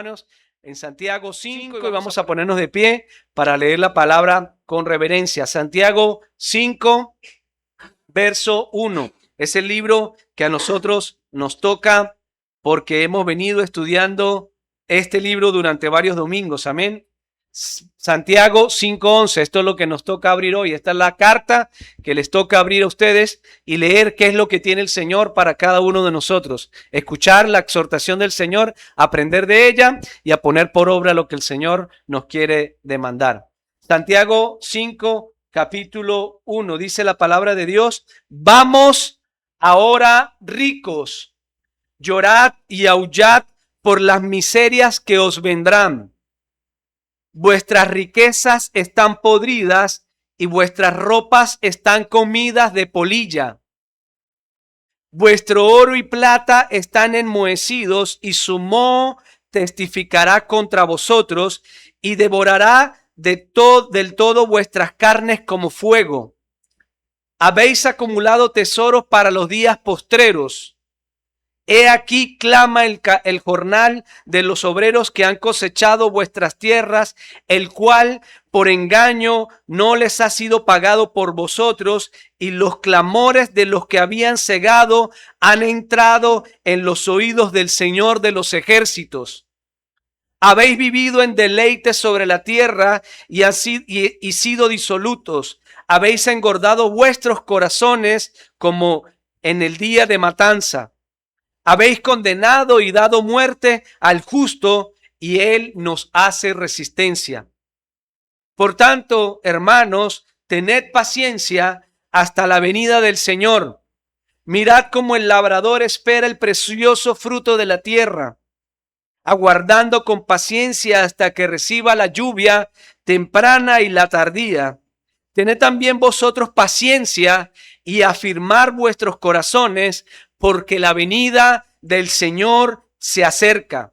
hermanos, en Santiago 5 y vamos a ponernos de pie para leer la palabra con reverencia. Santiago 5, verso 1. Es el libro que a nosotros nos toca porque hemos venido estudiando este libro durante varios domingos. Amén. Santiago 5:11, esto es lo que nos toca abrir hoy. Esta es la carta que les toca abrir a ustedes y leer qué es lo que tiene el Señor para cada uno de nosotros. Escuchar la exhortación del Señor, aprender de ella y a poner por obra lo que el Señor nos quiere demandar. Santiago 5, capítulo 1, dice la palabra de Dios: vamos ahora ricos, llorad y aullad por las miserias que os vendrán. Vuestras riquezas están podridas y vuestras ropas están comidas de polilla. Vuestro oro y plata están enmohecidos y su moho testificará contra vosotros y devorará del todo vuestras carnes como fuego. Habéis acumulado tesoros para los días postreros. He aquí clama el jornal de los obreros que han cosechado vuestras tierras, el cual por engaño no les ha sido pagado por vosotros, y los clamores de los que habían cegado han entrado en los oídos del Señor de los ejércitos. Habéis vivido en deleite sobre la tierra y sido disolutos. Habéis engordado vuestros corazones como en el día de matanza. Habéis condenado y dado muerte al justo, y él nos hace resistencia. Por tanto, hermanos, tened paciencia hasta la venida del Señor. Mirad cómo el labrador espera el precioso fruto de la tierra, aguardando con paciencia hasta que reciba la lluvia temprana y la tardía. Tened también vosotros paciencia y afirmar vuestros corazones, porque la venida del Señor se acerca.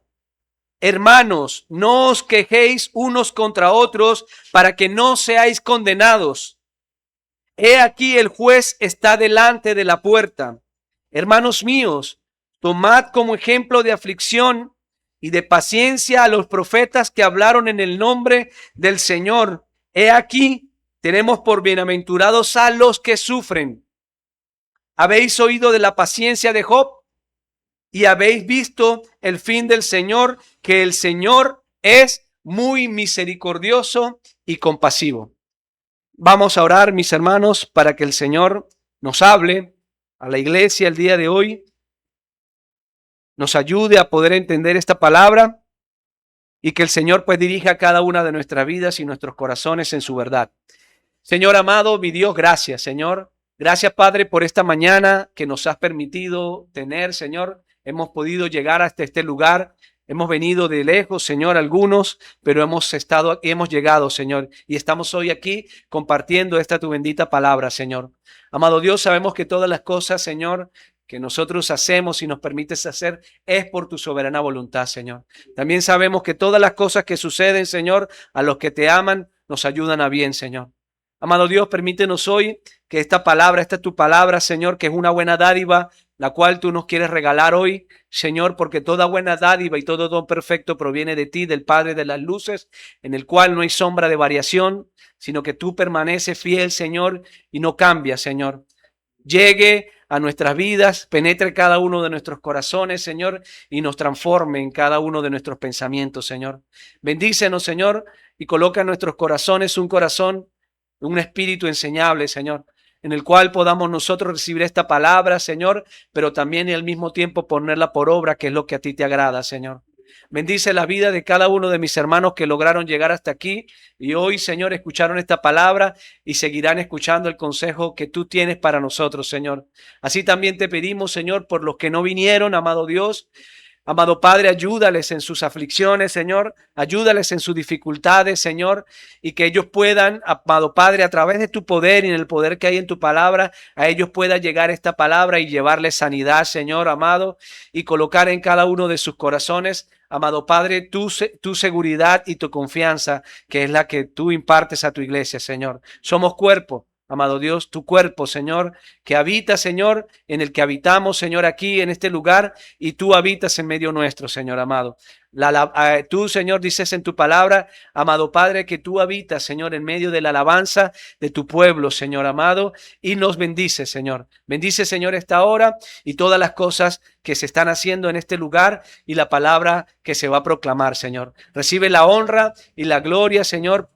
Hermanos, no os quejéis unos contra otros para que no seáis condenados. He aquí el juez está delante de la puerta. Hermanos míos, tomad como ejemplo de aflicción y de paciencia a los profetas que hablaron en el nombre del Señor. He aquí, tenemos por bienaventurados a los que sufren. ¿Habéis oído de la paciencia de Job? Y habéis visto el fin del Señor, que el Señor es muy misericordioso y compasivo. Vamos a orar, mis hermanos, para que el Señor nos hable a la iglesia el día de hoy, nos ayude a poder entender esta palabra y que el Señor pues dirija cada una de nuestras vidas y nuestros corazones en su verdad. Señor amado, mi Dios, gracias, Señor. Gracias, Padre, por esta mañana que nos has permitido tener, Señor. Hemos podido llegar hasta este lugar. Hemos venido de lejos, Señor, algunos, pero hemos estado aquí, hemos llegado, Señor, y estamos hoy aquí compartiendo esta tu bendita palabra, Señor. Amado Dios, sabemos que todas las cosas, Señor, que nosotros hacemos y nos permites hacer es por tu soberana voluntad, Señor. También sabemos que todas las cosas que suceden, Señor, a los que te aman, nos ayudan a bien, Señor. Amado Dios, permítenos hoy que esta palabra, esta es tu palabra, Señor, que es una buena dádiva, la cual tú nos quieres regalar hoy, Señor, porque toda buena dádiva y todo don perfecto proviene de ti, del Padre de las luces, en el cual no hay sombra de variación, sino que tú permaneces fiel, Señor, y no cambias, Señor. Llegue a nuestras vidas, penetre cada uno de nuestros corazones, Señor, y nos transforme en cada uno de nuestros pensamientos, Señor. Bendícenos, Señor, y coloca en nuestros corazones un espíritu enseñable, Señor, en el cual podamos nosotros recibir esta palabra, Señor, pero también y al mismo tiempo ponerla por obra, que es lo que a ti te agrada, Señor. Bendice la vida de cada uno de mis hermanos que lograron llegar hasta aquí y hoy, Señor, escucharon esta palabra y seguirán escuchando el consejo que tú tienes para nosotros, Señor. Así también te pedimos, Señor, por los que no vinieron, amado Dios. Amado Padre, ayúdales en sus aflicciones, Señor. Ayúdales en sus dificultades, Señor. Y que ellos puedan, amado Padre, a través de tu poder y en el poder que hay en tu palabra, a ellos pueda llegar esta palabra y llevarles sanidad, Señor, amado. Y colocar en cada uno de sus corazones, amado Padre, tu seguridad y tu confianza, que es la que tú impartes a tu iglesia, Señor. Somos cuerpo. amado Dios, tu cuerpo, Señor, que habita, Señor, en el que habitamos, Señor, aquí en este lugar, y tú habitas en medio nuestro, Señor amado. Tú, Señor, dices en tu palabra, amado Padre, que tú habitas, Señor, en medio de la alabanza de tu pueblo, Señor amado, y nos bendice, Señor. Bendice, Señor, esta hora y todas las cosas que se están haciendo en este lugar y la palabra que se va a proclamar, Señor. Recibe la honra y la gloria, Señor,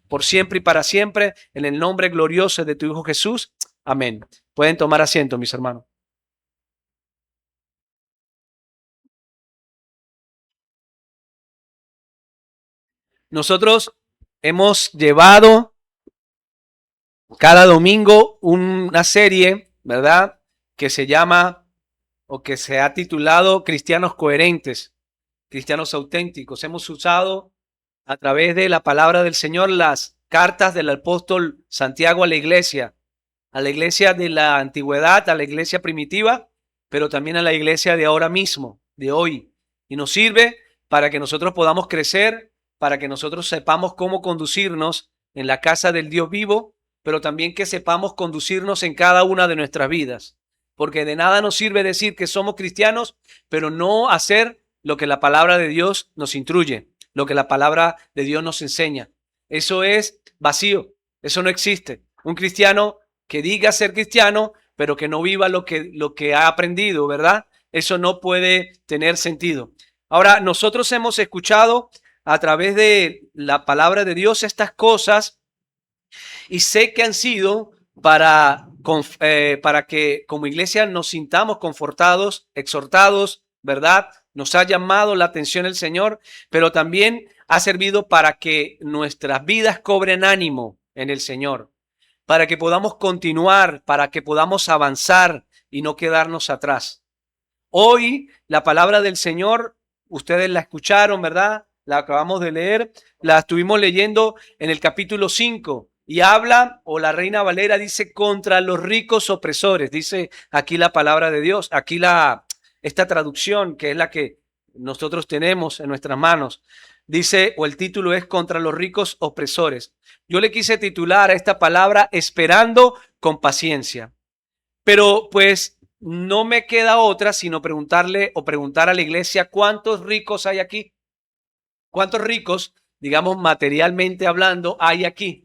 por siempre y para siempre, en el nombre glorioso de tu Hijo Jesús. Amén. Pueden tomar asiento, mis hermanos. Nosotros hemos llevado cada domingo una serie, ¿verdad? Que se llama o que se ha titulado Cristianos Coherentes, Cristianos Auténticos. Hemos usado a través de la palabra del Señor las cartas del apóstol Santiago a la iglesia de la antigüedad, a la iglesia primitiva, pero también a la iglesia de ahora mismo, de hoy. Y nos sirve para que nosotros podamos crecer, para que nosotros sepamos cómo conducirnos en la casa del Dios vivo, pero también que sepamos conducirnos en cada una de nuestras vidas. Porque de nada nos sirve decir que somos cristianos, pero no hacer lo que la palabra de Dios nos instruye, lo que la palabra de Dios nos enseña. Eso es vacío, eso no existe. Un cristiano que diga ser cristiano, pero que no viva lo que ha aprendido, ¿verdad? Eso no puede tener sentido. Ahora, nosotros hemos escuchado a través de la palabra de Dios estas cosas y sé que han sido para que como iglesia nos sintamos confortados, exhortados, ¿verdad? Nos ha llamado la atención el Señor, pero también ha servido para que nuestras vidas cobren ánimo en el Señor, para que podamos continuar, para que podamos avanzar y no quedarnos atrás. Hoy la palabra del Señor, ustedes la escucharon, ¿verdad? La acabamos de leer, la estuvimos leyendo en el capítulo 5 y habla, o la Reina Valera dice, contra los ricos opresores, dice aquí la palabra de Dios, aquí esta traducción que es la que nosotros tenemos en nuestras manos, dice, o el título es contra los ricos opresores. Yo le quise titular a esta palabra esperando con paciencia, pero pues no me queda otra sino preguntarle o preguntar a la iglesia cuántos ricos hay aquí, cuántos ricos, digamos materialmente hablando, hay aquí.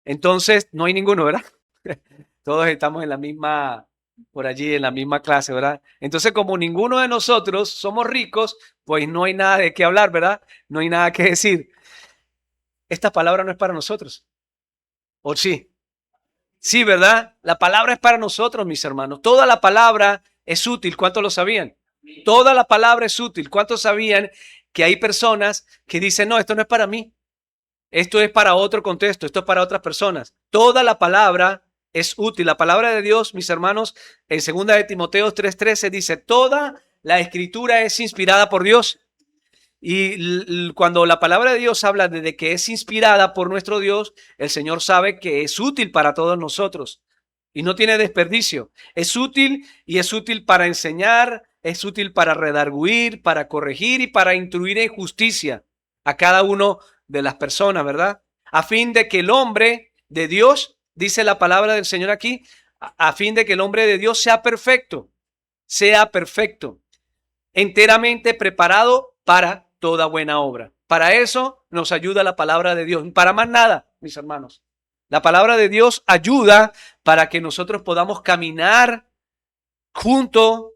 Entonces no hay ninguno, ¿verdad? Todos estamos en la misma, por allí, en la misma clase, ¿verdad? Entonces, como ninguno de nosotros somos ricos, pues no hay nada de qué hablar, ¿verdad? No hay nada que decir. Esta palabra no es para nosotros. ¿O sí? Sí, ¿verdad? La palabra es para nosotros, mis hermanos. Toda la palabra es útil. ¿Cuántos lo sabían? Toda la palabra es útil. ¿Cuántos sabían que hay personas que dicen, no, esto no es para mí? Esto es para otro contexto, esto es para otras personas. Toda la palabra es útil. La palabra de Dios, mis hermanos, en 2 de Timoteo 3:13 dice, toda la escritura es inspirada por Dios. Y cuando la palabra de Dios habla de que es inspirada por nuestro Dios, el Señor sabe que es útil para todos nosotros y no tiene desperdicio. Es útil y es útil para enseñar, es útil para redarguir, para corregir y para instruir en justicia a cada uno de las personas, ¿verdad? A fin de que el hombre de Dios, dice la palabra del Señor aquí, a fin de que el hombre de Dios sea perfecto, enteramente preparado para toda buena obra. Para eso nos ayuda la palabra de Dios. Para más nada, mis hermanos. La palabra de Dios ayuda para que nosotros podamos caminar junto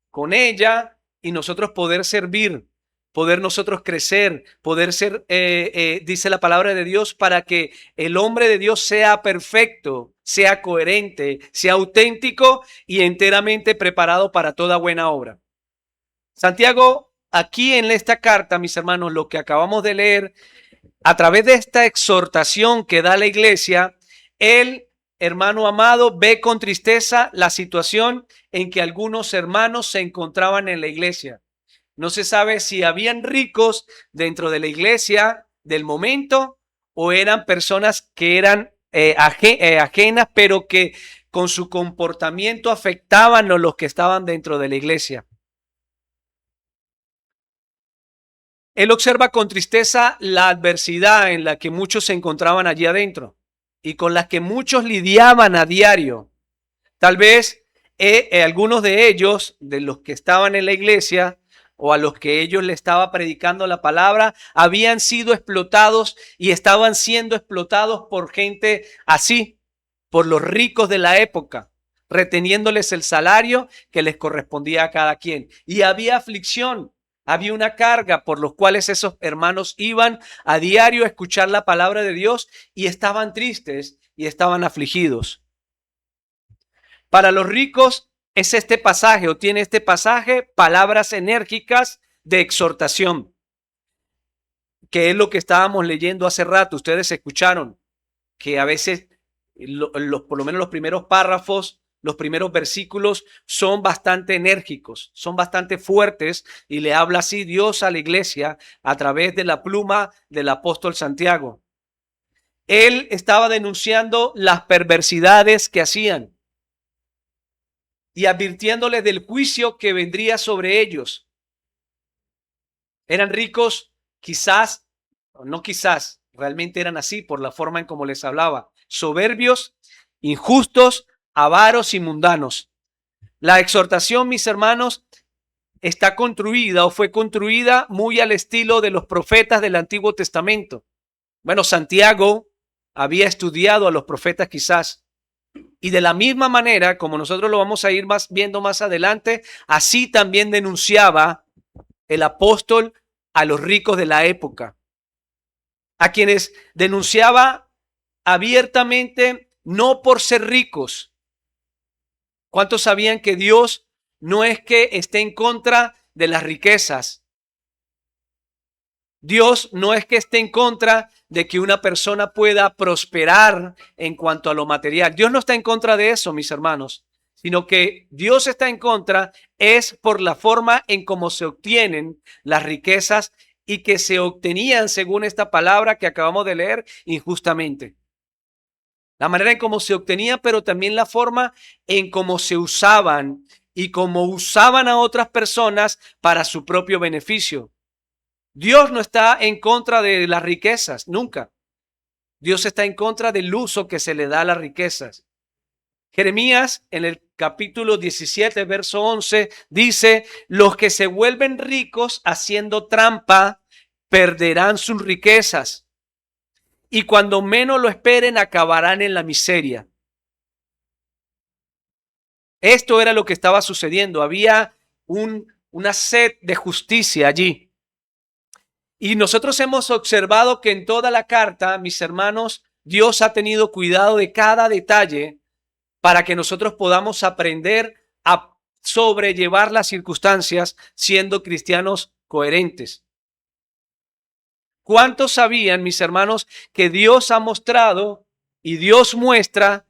con ella y nosotros poder servir, poder nosotros crecer, poder ser, dice la palabra de Dios, para que el hombre de Dios sea perfecto, sea coherente, sea auténtico y enteramente preparado para toda buena obra. Santiago, aquí en esta carta, mis hermanos, lo que acabamos de leer, a través de esta exhortación que da la iglesia, él, hermano amado, ve con tristeza la situación en que algunos hermanos se encontraban en la iglesia. No se sabe si habían ricos dentro de la iglesia del momento o eran personas que eran ajenas, pero que con su comportamiento afectaban a los que estaban dentro de la iglesia. Él observa con tristeza la adversidad en la que muchos se encontraban allí adentro. y con las que muchos lidiaban a diario. Tal vez algunos de ellos, de los que estaban en la iglesia o a los que ellos le estaba predicando la palabra, habían sido explotados y estaban siendo explotados por gente así, por los ricos de la época, reteniéndoles el salario que les correspondía a cada quien. Y había aflicción, había una carga por los cuales esos hermanos iban a diario a escuchar la palabra de Dios y estaban tristes y estaban afligidos. Para los ricos es este pasaje o tiene este pasaje palabras enérgicas de exhortación, que es lo que estábamos leyendo hace rato. Ustedes escucharon que a veces, por lo menos los primeros párrafos, los primeros versículos son bastante enérgicos, son bastante fuertes y le habla así Dios a la iglesia a través de la pluma del apóstol Santiago. Él estaba denunciando las perversidades que hacían y advirtiéndoles del juicio que vendría sobre ellos. Eran ricos, quizás, o no quizás, realmente eran así por la forma en cómo les hablaba. Soberbios, injustos, avaros y mundanos. La exhortación, mis hermanos, está construida o fue construida muy al estilo de los profetas del Antiguo Testamento. Bueno, Santiago había estudiado a los profetas quizás. Y de la misma manera, como nosotros lo vamos a ir viendo más adelante, así también denunciaba el apóstol a los ricos de la época, a quienes denunciaba abiertamente, no por ser ricos. ¿Cuántos sabían que Dios no es que esté en contra de las riquezas? Dios no es que esté en contra de que una persona pueda prosperar en cuanto a lo material. Dios no está en contra de eso, mis hermanos, sino que Dios está en contra es por la forma en cómo se obtienen las riquezas y que se obtenían, según esta palabra que acabamos de leer, injustamente. La manera en cómo se obtenía, pero también la forma en cómo se usaban y cómo usaban a otras personas para su propio beneficio. Dios no está en contra de las riquezas, nunca. Dios está en contra del uso que se le da a las riquezas. Jeremías en el capítulo 17, verso 11, dice, los que se vuelven ricos haciendo trampa perderán sus riquezas y cuando menos lo esperen acabarán en la miseria. Esto era lo que estaba sucediendo. Había una sed de justicia allí. Y nosotros hemos observado que en toda la carta, mis hermanos, Dios ha tenido cuidado de cada detalle para que nosotros podamos aprender a sobrellevar las circunstancias siendo cristianos coherentes. ¿Cuántos sabían, mis hermanos, que Dios ha mostrado y Dios muestra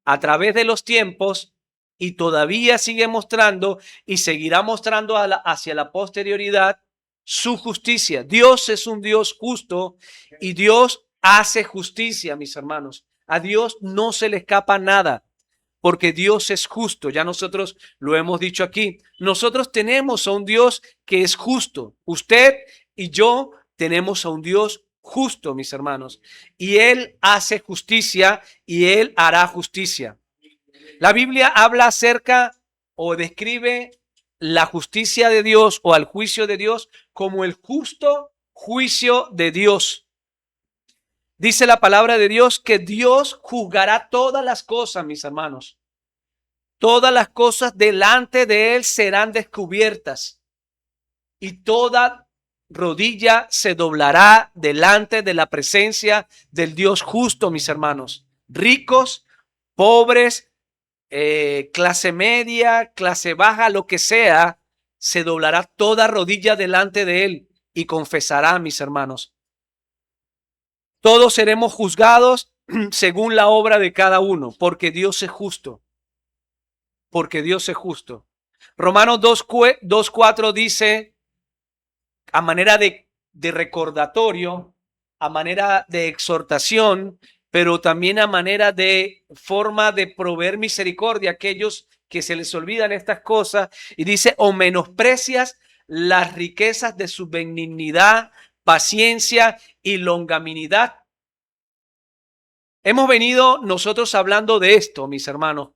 a través de los tiempos y todavía sigue mostrando y seguirá mostrando hacia la posterioridad su justicia? Dios es un Dios justo y Dios hace justicia, mis hermanos. A Dios no se le escapa nada, porque Dios es justo. Ya nosotros lo hemos dicho aquí. Nosotros tenemos a un Dios que es justo. Usted y yo tenemos a un Dios justo, mis hermanos. Y Él hace justicia y Él hará justicia. La Biblia habla acerca o describe la justicia de Dios o al juicio de Dios como el justo juicio de Dios. Dice la palabra de Dios que Dios juzgará todas las cosas, mis hermanos. Todas las cosas delante de Él serán descubiertas y toda rodilla se doblará delante de la presencia del Dios justo, mis hermanos. Ricos, pobres, clase media, clase baja, lo que sea, se doblará toda rodilla delante de Él y confesará, mis hermanos. Todos seremos juzgados según la obra de cada uno, porque Dios es justo. Porque Dios es justo. Romanos 2:4 dice, a manera de recordatorio, a manera de exhortación, pero también a manera de forma de proveer misericordia a aquellos que se les olvidan estas cosas, y dice, o menosprecias las riquezas de su benignidad, paciencia y longanimidad, Hemos venido nosotros hablando de esto, mis hermanos,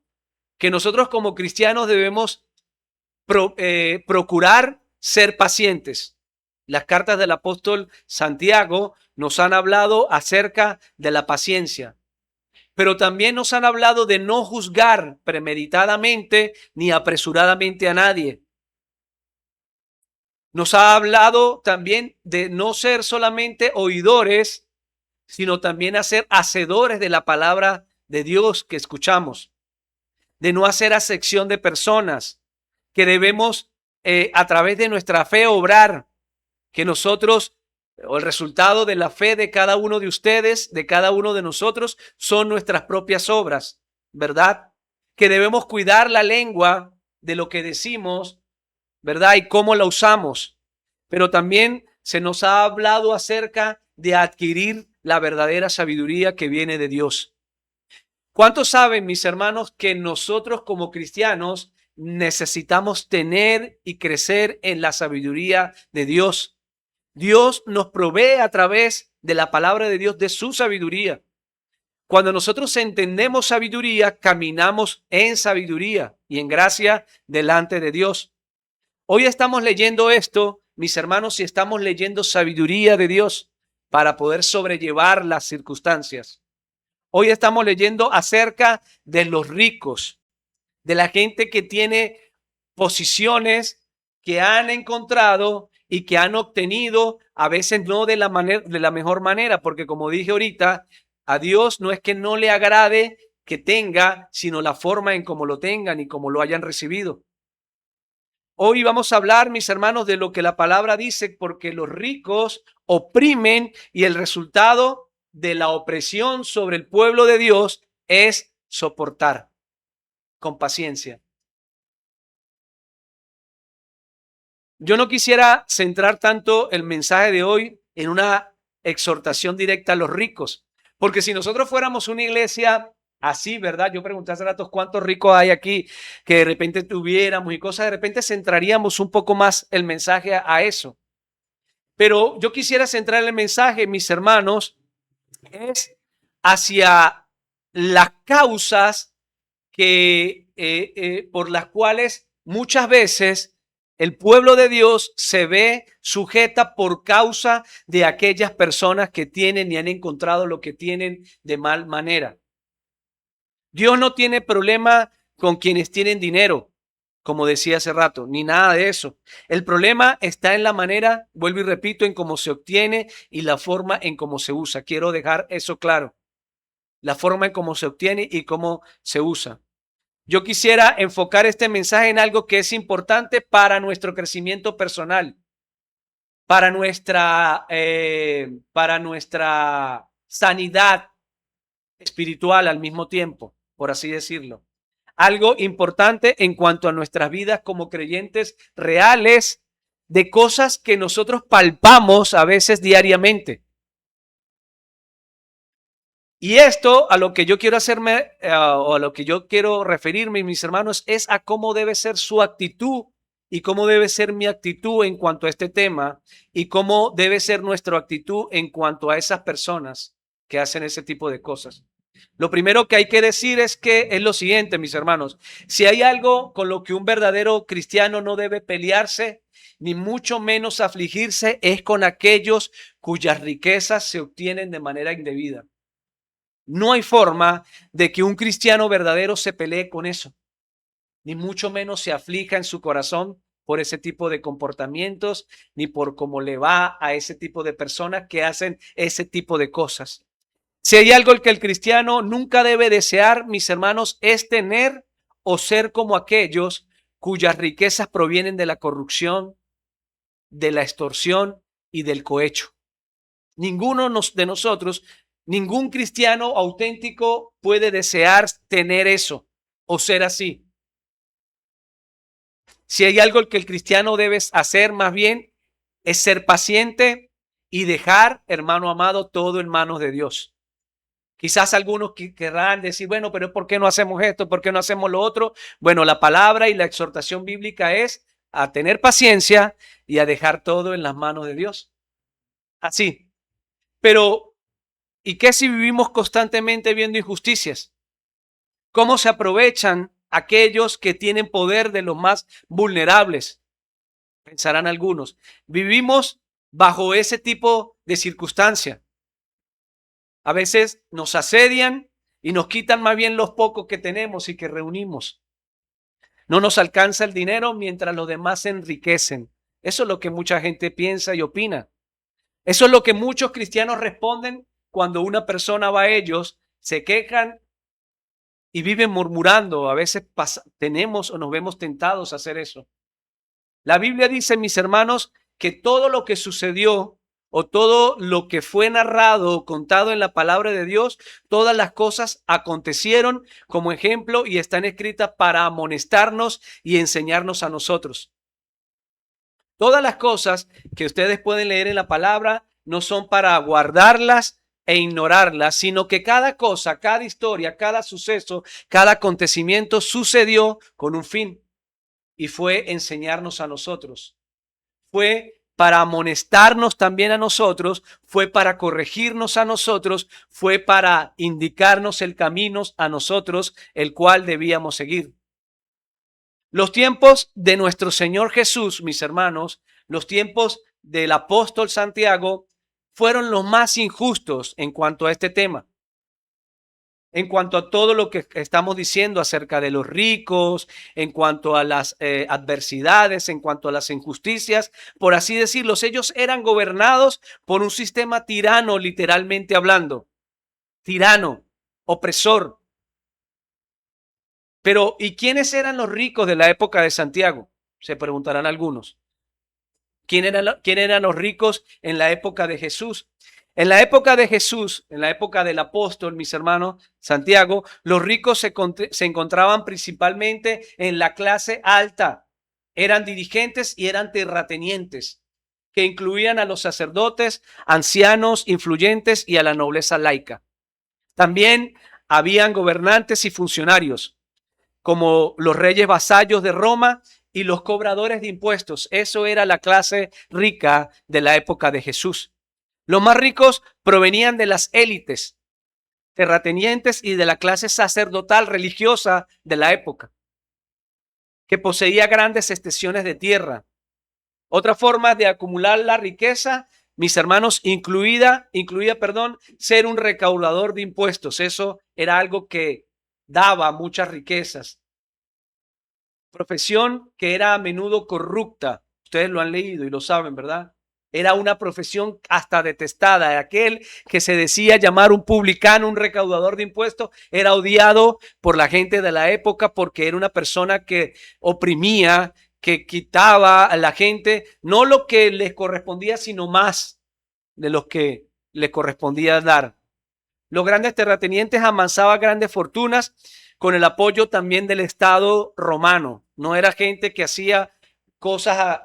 que nosotros como cristianos debemos procurar ser pacientes. Las cartas del apóstol Santiago nos han hablado acerca de la paciencia, pero también nos han hablado de no juzgar premeditadamente ni apresuradamente a nadie. Nos ha hablado también de no ser solamente oidores, sino también ser hacedores de la palabra de Dios que escuchamos, de no hacer acepción de personas, que debemos a través de nuestra fe obrar, que nosotros, o el resultado de la fe de cada uno de ustedes, de cada uno de nosotros, son nuestras propias obras, ¿verdad? Que debemos cuidar la lengua de lo que decimos, ¿verdad? Y cómo la usamos. Pero también se nos ha hablado acerca de adquirir la verdadera sabiduría que viene de Dios. ¿Cuántos saben, mis hermanos, que nosotros como cristianos necesitamos tener y crecer en la sabiduría de Dios? Dios nos provee a través de la palabra de Dios de su sabiduría. Cuando nosotros entendemos sabiduría, caminamos en sabiduría y en gracia delante de Dios. Hoy estamos leyendo esto, mis hermanos, y estamos leyendo sabiduría de Dios para poder sobrellevar las circunstancias. Hoy estamos leyendo acerca de los ricos, de la gente que tiene posiciones que han encontrado y que han obtenido, a veces no de la mejor manera, porque como dije ahorita, a Dios no es que no le agrade que tenga, sino la forma en cómo lo tengan y cómo lo hayan recibido. Hoy vamos a hablar, mis hermanos, de lo que la palabra dice, porque los ricos oprimen y el resultado de la opresión sobre el pueblo de Dios es soportar con paciencia. Yo no quisiera centrar tanto el mensaje de hoy en una exhortación directa a los ricos, porque si nosotros fuéramos una iglesia así, ¿verdad? Yo pregunté hace rato cuántos ricos hay aquí que de repente tuviéramos y cosas, de repente centraríamos un poco más el mensaje a eso. Pero yo quisiera centrar el mensaje, mis hermanos, es hacia las causas que, por las cuales muchas veces el pueblo de Dios se ve sujeta por causa de aquellas personas que tienen y han encontrado lo que tienen de mal manera. Dios no tiene problema con quienes tienen dinero, como decía hace rato, ni nada de eso. El problema está en la manera, vuelvo y repito, en cómo se obtiene y la forma en cómo se usa. Quiero dejar eso claro. La forma en cómo se obtiene y cómo se usa. Yo quisiera enfocar este mensaje en algo que es importante para nuestro crecimiento personal, para nuestra sanidad espiritual al mismo tiempo, por así decirlo. Algo importante en cuanto a nuestras vidas como creyentes reales, de cosas que nosotros palpamos a veces diariamente. Y esto a lo que yo quiero hacerme, o a lo que yo quiero referirme, mis hermanos, es a cómo debe ser su actitud y cómo debe ser mi actitud en cuanto a este tema y cómo debe ser nuestra actitud en cuanto a esas personas que hacen ese tipo de cosas. Lo primero que hay que decir es lo siguiente, mis hermanos. Si hay algo con lo que un verdadero cristiano no debe pelearse, ni mucho menos afligirse, es con aquellos cuyas riquezas se obtienen de manera indebida. No hay forma de que un cristiano verdadero se pelee con eso, ni mucho menos se aflija en su corazón por ese tipo de comportamientos, ni por cómo le va a ese tipo de personas que hacen ese tipo de cosas. Si hay algo que el cristiano nunca debe desear, mis hermanos, es tener o ser como aquellos cuyas riquezas provienen de la corrupción, de la extorsión y del cohecho. Ninguno de nosotros, ningún cristiano auténtico puede desear tener eso o ser así. Si hay algo que el cristiano debe hacer más bien es ser paciente y dejar, hermano amado, todo en manos de Dios. Quizás algunos querrán decir, bueno, pero ¿por qué no hacemos esto? ¿Por qué no hacemos lo otro? Bueno, la palabra y la exhortación bíblica es a tener paciencia y a dejar todo en las manos de Dios. Así. Pero ¿Y qué si vivimos constantemente viendo injusticias? ¿Cómo se aprovechan aquellos que tienen poder de los más vulnerables? Pensarán algunos. Vivimos bajo ese tipo de circunstancia. A veces nos asedian y nos quitan más bien los pocos que tenemos y que reunimos. No nos alcanza el dinero mientras los demás se enriquecen. Eso es lo que mucha gente piensa y opina. Eso es lo que muchos cristianos responden cuando una persona va a ellos, se quejan y viven murmurando. A veces tenemos o nos vemos tentados a hacer eso. La Biblia dice, mis hermanos, que todo lo que sucedió o todo lo que fue narrado o contado en la palabra de Dios, todas las cosas acontecieron como ejemplo y están escritas para amonestarnos y enseñarnos a nosotros. Todas las cosas que ustedes pueden leer en la palabra no son para guardarlas e ignorarlas, sino que cada cosa, cada historia, cada suceso, cada acontecimiento sucedió con un fin. Y fue enseñarnos a nosotros. Fue para amonestarnos también a nosotros, fue para corregirnos a nosotros, fue para indicarnos el camino a nosotros, el cual debíamos seguir. Los tiempos de nuestro Señor Jesús, mis hermanos, los tiempos del apóstol Santiago, fueron los más injustos en cuanto a este tema. En cuanto a todo lo que estamos diciendo acerca de los ricos, en cuanto a las adversidades, en cuanto a las injusticias, por así decirlo, ellos eran gobernados por un sistema tirano, literalmente hablando. Tirano, opresor. Pero, ¿y quiénes eran los ricos de la época de Santiago? Se preguntarán algunos. ¿Quién eran los ricos en la época de Jesús? En la época de Jesús, en la época del apóstol, mis hermanos, Santiago, los ricos se encontraban principalmente en la clase alta. Eran dirigentes y eran terratenientes, que incluían a los sacerdotes, ancianos, influyentes y a la nobleza laica. También habían gobernantes y funcionarios, como los reyes vasallos de Roma y los cobradores de impuestos. Eso era la clase rica de la época de Jesús. Los más ricos provenían de las élites terratenientes y de la clase sacerdotal religiosa de la época, que poseía grandes extensiones de tierra. Otra forma de acumular la riqueza, mis hermanos, incluía, ser un recaudador de impuestos. Eso era algo que daba muchas riquezas. Profesión que era a menudo corrupta. Ustedes lo han leído y lo saben, ¿verdad? Era una profesión hasta detestada. Aquel que se decía llamar un publicano, un recaudador de impuestos, era odiado por la gente de la época porque era una persona que oprimía, que quitaba a la gente no lo que les correspondía, sino más de lo que les correspondía dar. Los grandes terratenientes amansaban grandes fortunas con el apoyo también del Estado romano. No era gente que hacía cosas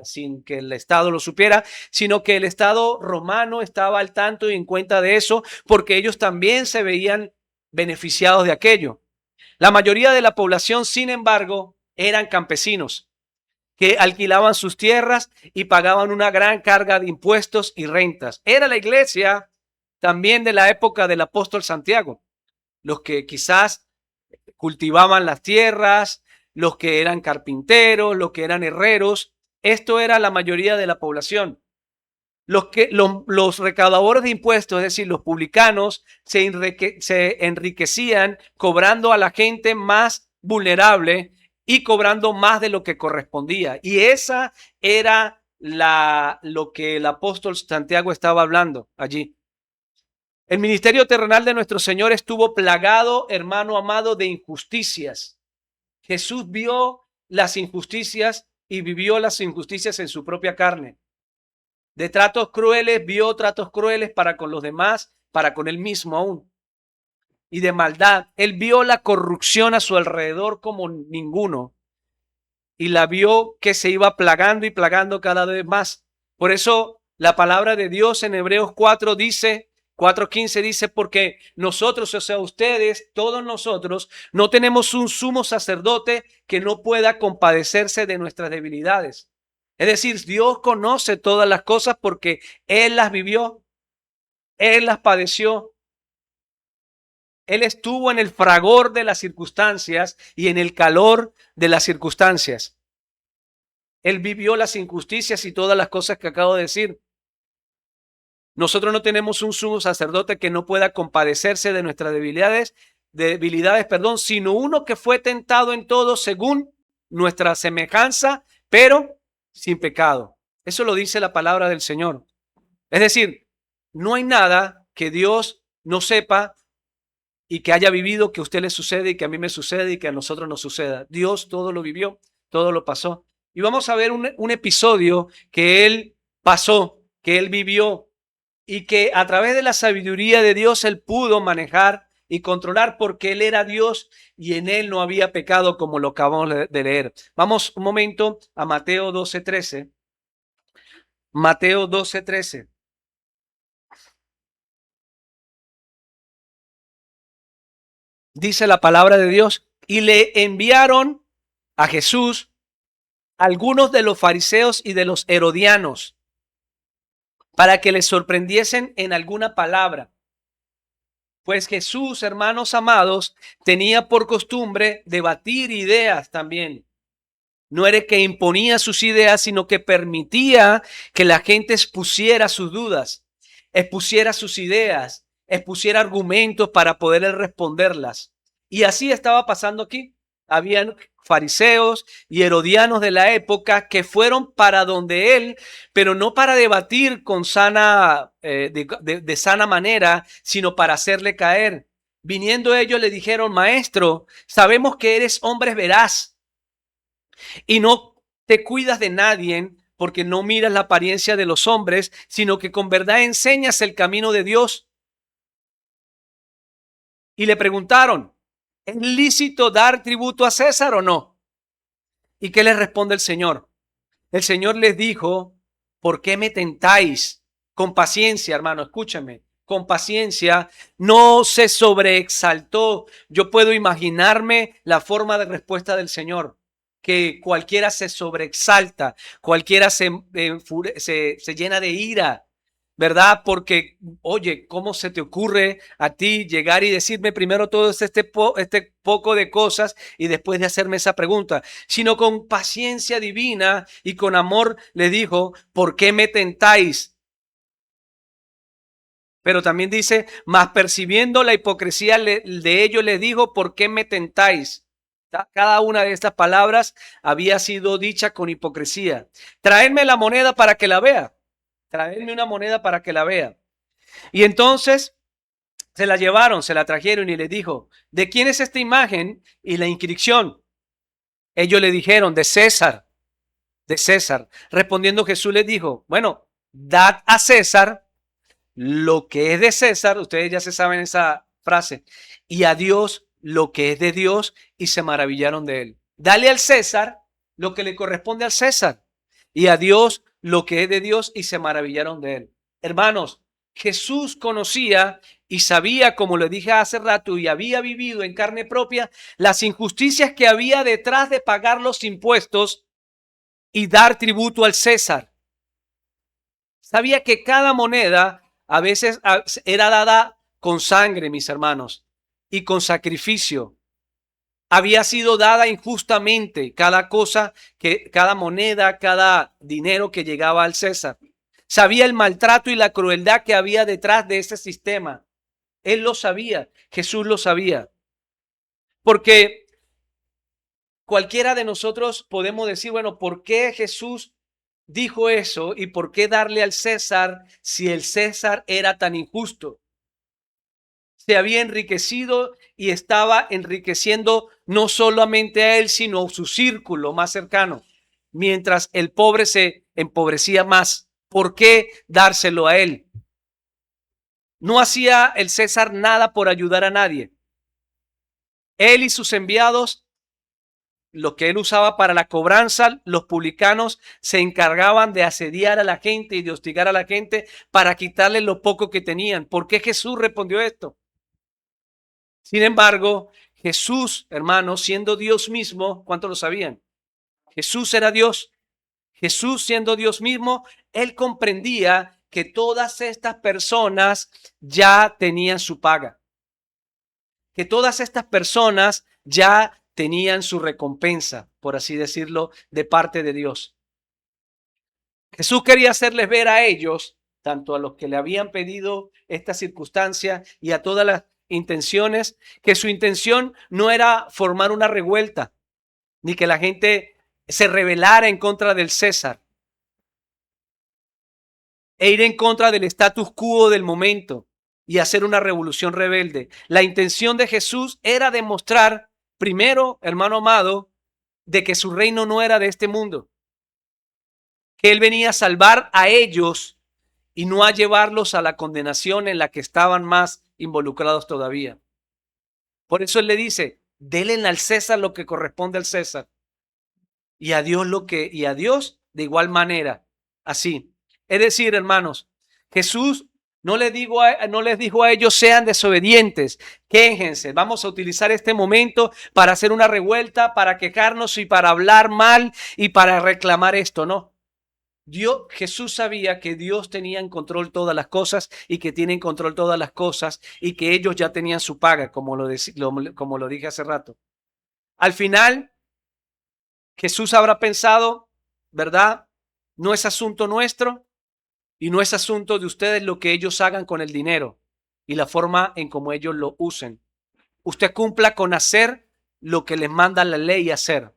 sin que el Estado lo supiera, sino que el Estado romano estaba al tanto y en cuenta de eso, porque ellos también se veían beneficiados de aquello. La mayoría de la población, sin embargo, eran campesinos que alquilaban sus tierras y pagaban una gran carga de impuestos y rentas. Era la iglesia también de la época del apóstol Santiago, los que quizás cultivaban las tierras, los que eran carpinteros, los que eran herreros. Esto era la mayoría de la población. Los recaudadores de impuestos, es decir, los publicanos, se enriquecían cobrando a la gente más vulnerable y cobrando más de lo que correspondía. Y esa era lo que el apóstol Santiago estaba hablando allí. El ministerio terrenal de nuestro Señor estuvo plagado, hermano amado, de injusticias. Jesús vio las injusticias y vivió las injusticias en su propia carne. De tratos crueles, vio tratos crueles para con los demás, para con él mismo aún. Y de maldad, él vio la corrupción a su alrededor como ninguno. Y la vio que se iba plagando y plagando cada vez más. Por eso la palabra de Dios en Hebreos 4 dice, 4:15 dice, porque nosotros, o sea, ustedes, todos nosotros, no tenemos un sumo sacerdote que no pueda compadecerse de nuestras debilidades. Es decir, Dios conoce todas las cosas porque Él las vivió. Él las padeció. Él estuvo en el fragor de las circunstancias y en el calor de las circunstancias. Él vivió las injusticias y todas las cosas que acabo de decir. Nosotros no tenemos un sumo sacerdote que no pueda compadecerse de nuestras debilidades, sino uno que fue tentado en todo según nuestra semejanza, pero sin pecado. Eso lo dice la palabra del Señor. Es decir, no hay nada que Dios no sepa y que haya vivido, que a usted le sucede y que a mí me sucede y que a nosotros nos suceda. Dios todo lo vivió, todo lo pasó. Y vamos a ver un episodio que Él pasó, que Él vivió y que a través de la sabiduría de Dios Él pudo manejar y controlar porque Él era Dios y en Él no había pecado, como lo acabamos de leer. Vamos un momento a Mateo 12:13. Mateo 12:13. Dice la palabra de Dios, y le enviaron a Jesús algunos de los fariseos y de los herodianos para que les sorprendiesen en alguna palabra. Pues Jesús, hermanos amados, tenía por costumbre debatir ideas también. No era que imponía sus ideas, sino que permitía que la gente expusiera sus dudas, expusiera sus ideas, expusiera argumentos para poder responderlas. Y así estaba pasando aquí. Habían fariseos y herodianos de la época que fueron para donde él, pero no para debatir con de sana manera, sino para hacerle caer. Viniendo ellos le dijeron: Maestro, sabemos que eres hombre veraz y no te cuidas de nadie, porque no miras la apariencia de los hombres, sino que con verdad enseñas el camino de Dios. Y le preguntaron: ¿es lícito dar tributo a César o no? ¿Y qué les responde el Señor? El Señor les dijo: ¿por qué me tentáis? Con paciencia, hermano, escúchame. Con paciencia, no se sobreexaltó. Yo puedo imaginarme la forma de respuesta del Señor. Que cualquiera se sobreexalta, cualquiera se llena de ira, ¿verdad? Porque, oye, ¿cómo se te ocurre a ti llegar y decirme primero todo este poco de cosas y después de hacerme esa pregunta? Sino con paciencia divina y con amor le dijo: ¿por qué me tentáis? Pero también dice: mas percibiendo la hipocresía de ellos les dijo: ¿por qué me tentáis? Cada una de estas palabras había sido dicha con hipocresía. Traedme la moneda para que la vea. Traedme una moneda para que la vea. Y entonces se la llevaron, se la trajeron y le dijo: ¿de quién es esta imagen y la inscripción? Ellos le dijeron: de César, de César. Respondiendo Jesús les dijo: bueno, dad a César lo que es de César. Ustedes ya se saben esa frase. Y a Dios lo que es de Dios, y se maravillaron de él. Dale al César lo que le corresponde al César, y a Dios lo que es de Dios, y se maravillaron de él. Hermanos, Jesús conocía y sabía, como le dije hace rato, y había vivido en carne propia las injusticias que había detrás de pagar los impuestos y dar tributo al César. Sabía que cada moneda a veces era dada con sangre, mis hermanos, y con sacrificio. Había sido dada injustamente cada cosa, cada moneda, cada dinero que llegaba al César. Sabía el maltrato y la crueldad que había detrás de ese sistema. Él lo sabía, Jesús lo sabía. Porque cualquiera de nosotros podemos decir: bueno, ¿por qué Jesús dijo eso? ¿Y por qué darle al César si el César era tan injusto? Se había enriquecido y estaba enriqueciendo no solamente a él, sino a su círculo más cercano, mientras el pobre se empobrecía más. ¿Por qué dárselo a él? No hacía el César nada por ayudar a nadie. Él y sus enviados, lo que él usaba para la cobranza, los publicanos se encargaban de asediar a la gente y de hostigar a la gente para quitarle lo poco que tenían. ¿Por qué Jesús respondió esto? Sin embargo, Jesús, hermanos, siendo Dios mismo, ¿cuántos lo sabían? Jesús era Dios. Jesús, siendo Dios mismo, él comprendía que todas estas personas ya tenían su paga, que todas estas personas ya tenían su recompensa, por así decirlo, de parte de Dios. Jesús quería hacerles ver a ellos, tanto a los que le habían pedido esta circunstancia y a todas las intenciones, que su intención no era formar una revuelta, ni que la gente se rebelara en contra del César e ir en contra del status quo del momento y hacer una revolución rebelde. La intención de Jesús era demostrar, primero, hermano amado, de que su reino no era de este mundo, que él venía a salvar a ellos y no a llevarlos a la condenación en la que estaban más involucrados todavía. Por eso él le dice, denle al César lo que corresponde al César y a Dios de igual manera, así. Es decir, hermanos, Jesús no les dijo a ellos sean desobedientes, quéjense. Vamos a utilizar este momento para hacer una revuelta, para quejarnos y para hablar mal y para reclamar esto, ¿no? Jesús sabía que Dios tenía en control todas las cosas y que tiene en control todas las cosas y que ellos ya tenían su paga, como lo dije hace rato. Al final, Jesús habrá pensado, ¿verdad? No es asunto nuestro y no es asunto de ustedes lo que ellos hagan con el dinero y la forma en cómo ellos lo usen. Usted cumpla con hacer lo que les manda la ley hacer.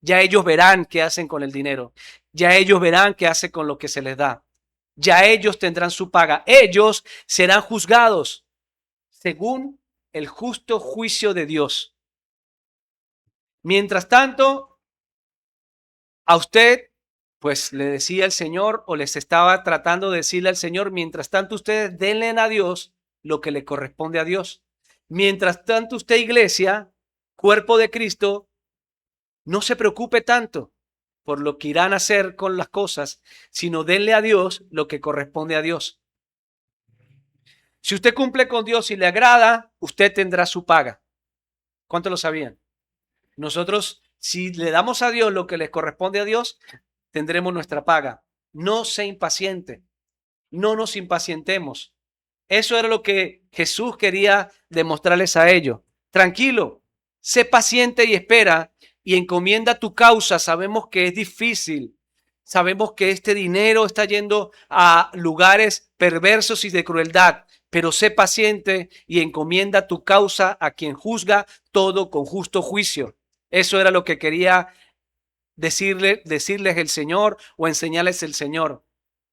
Ya ellos verán qué hacen con el dinero. Ya ellos verán qué hacen con lo que se les da. Ya ellos tendrán su paga. Ellos serán juzgados según el justo juicio de Dios. Mientras tanto, a usted, pues le decía el Señor, o les estaba tratando de decirle al Señor, mientras tanto ustedes denle a Dios lo que le corresponde a Dios. Mientras tanto usted, iglesia, cuerpo de Cristo, no se preocupe tanto por lo que irán a hacer con las cosas, sino denle a Dios lo que corresponde a Dios. Si usted cumple con Dios y le agrada, usted tendrá su paga. ¿Cuánto lo sabían? Nosotros, si le damos a Dios lo que le corresponde a Dios, tendremos nuestra paga. No se impaciente, no nos impacientemos. Eso era lo que Jesús quería demostrarles a ellos. Tranquilo, sé paciente y espera y encomienda tu causa. Sabemos que es difícil. Sabemos que este dinero está yendo a lugares perversos y de crueldad, pero sé paciente y encomienda tu causa a quien juzga todo con justo juicio. Eso era lo que quería decirles el Señor o enseñarles el Señor.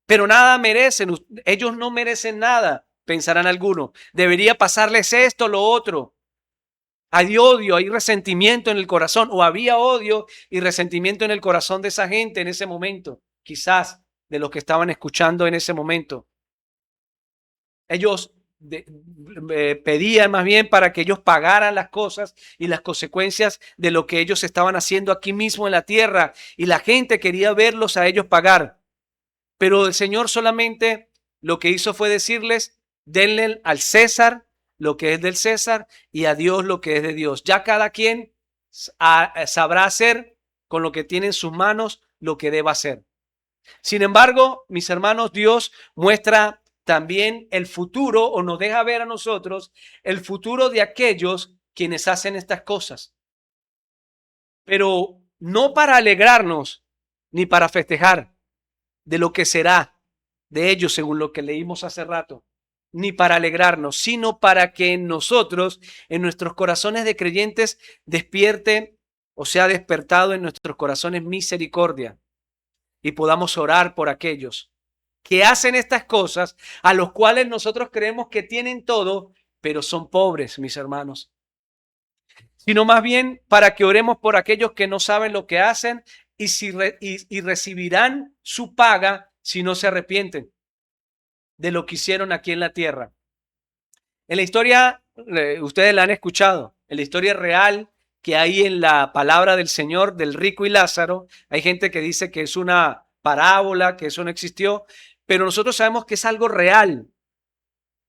Pero nada merecen, ellos no merecen nada, pensarán algunos. Debería pasarles esto, lo otro. Hay odio, hay resentimiento en el corazón, o había odio y resentimiento en el corazón de esa gente en ese momento, quizás de los que estaban escuchando en ese momento. Ellos pedían más bien para que ellos pagaran las cosas y las consecuencias de lo que ellos estaban haciendo aquí mismo en la tierra, y la gente quería verlos a ellos pagar. Pero el Señor solamente lo que hizo fue decirles, denle al César lo que es del César y a Dios lo que es de Dios. Ya cada quien sabrá hacer con lo que tiene en sus manos lo que deba hacer. Sin embargo, mis hermanos, Dios muestra también el futuro, o nos deja ver a nosotros el futuro de aquellos quienes hacen estas cosas. Pero no para alegrarnos ni para festejar de lo que será de ellos, según lo que leímos hace rato, ni para alegrarnos, sino para que en nosotros, en nuestros corazones de creyentes, despierte o sea despertado en nuestros corazones misericordia y podamos orar por aquellos que hacen estas cosas, a los cuales nosotros creemos que tienen todo, pero son pobres, mis hermanos. Sino más bien para que oremos por aquellos que no saben lo que hacen y recibirán su paga si no se arrepienten de lo que hicieron aquí en la tierra. En la historia, ustedes la han escuchado, en la historia real que hay en la palabra del Señor del rico y Lázaro, hay gente que dice que es una parábola, que eso no existió, pero nosotros sabemos que es algo real.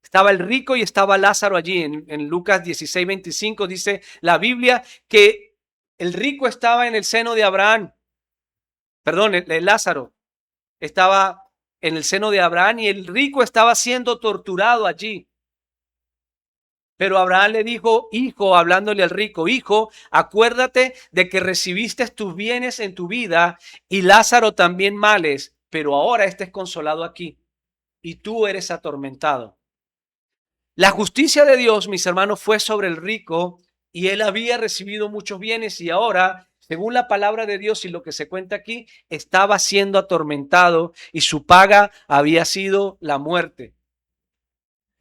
Estaba el rico y estaba Lázaro allí. En Lucas 16:25 dice la Biblia que el rico estaba en el seno de Abraham. Perdón, el Lázaro estaba en el seno de Abraham y el rico estaba siendo torturado allí. Pero Abraham le dijo, hijo, hablándole al rico, hijo, acuérdate de que recibiste tus bienes en tu vida y Lázaro también males, pero ahora este es consolado aquí y tú eres atormentado. La justicia de Dios, mis hermanos, fue sobre el rico y él había recibido muchos bienes y ahora, según la palabra de Dios y lo que se cuenta aquí, estaba siendo atormentado y su paga había sido la muerte.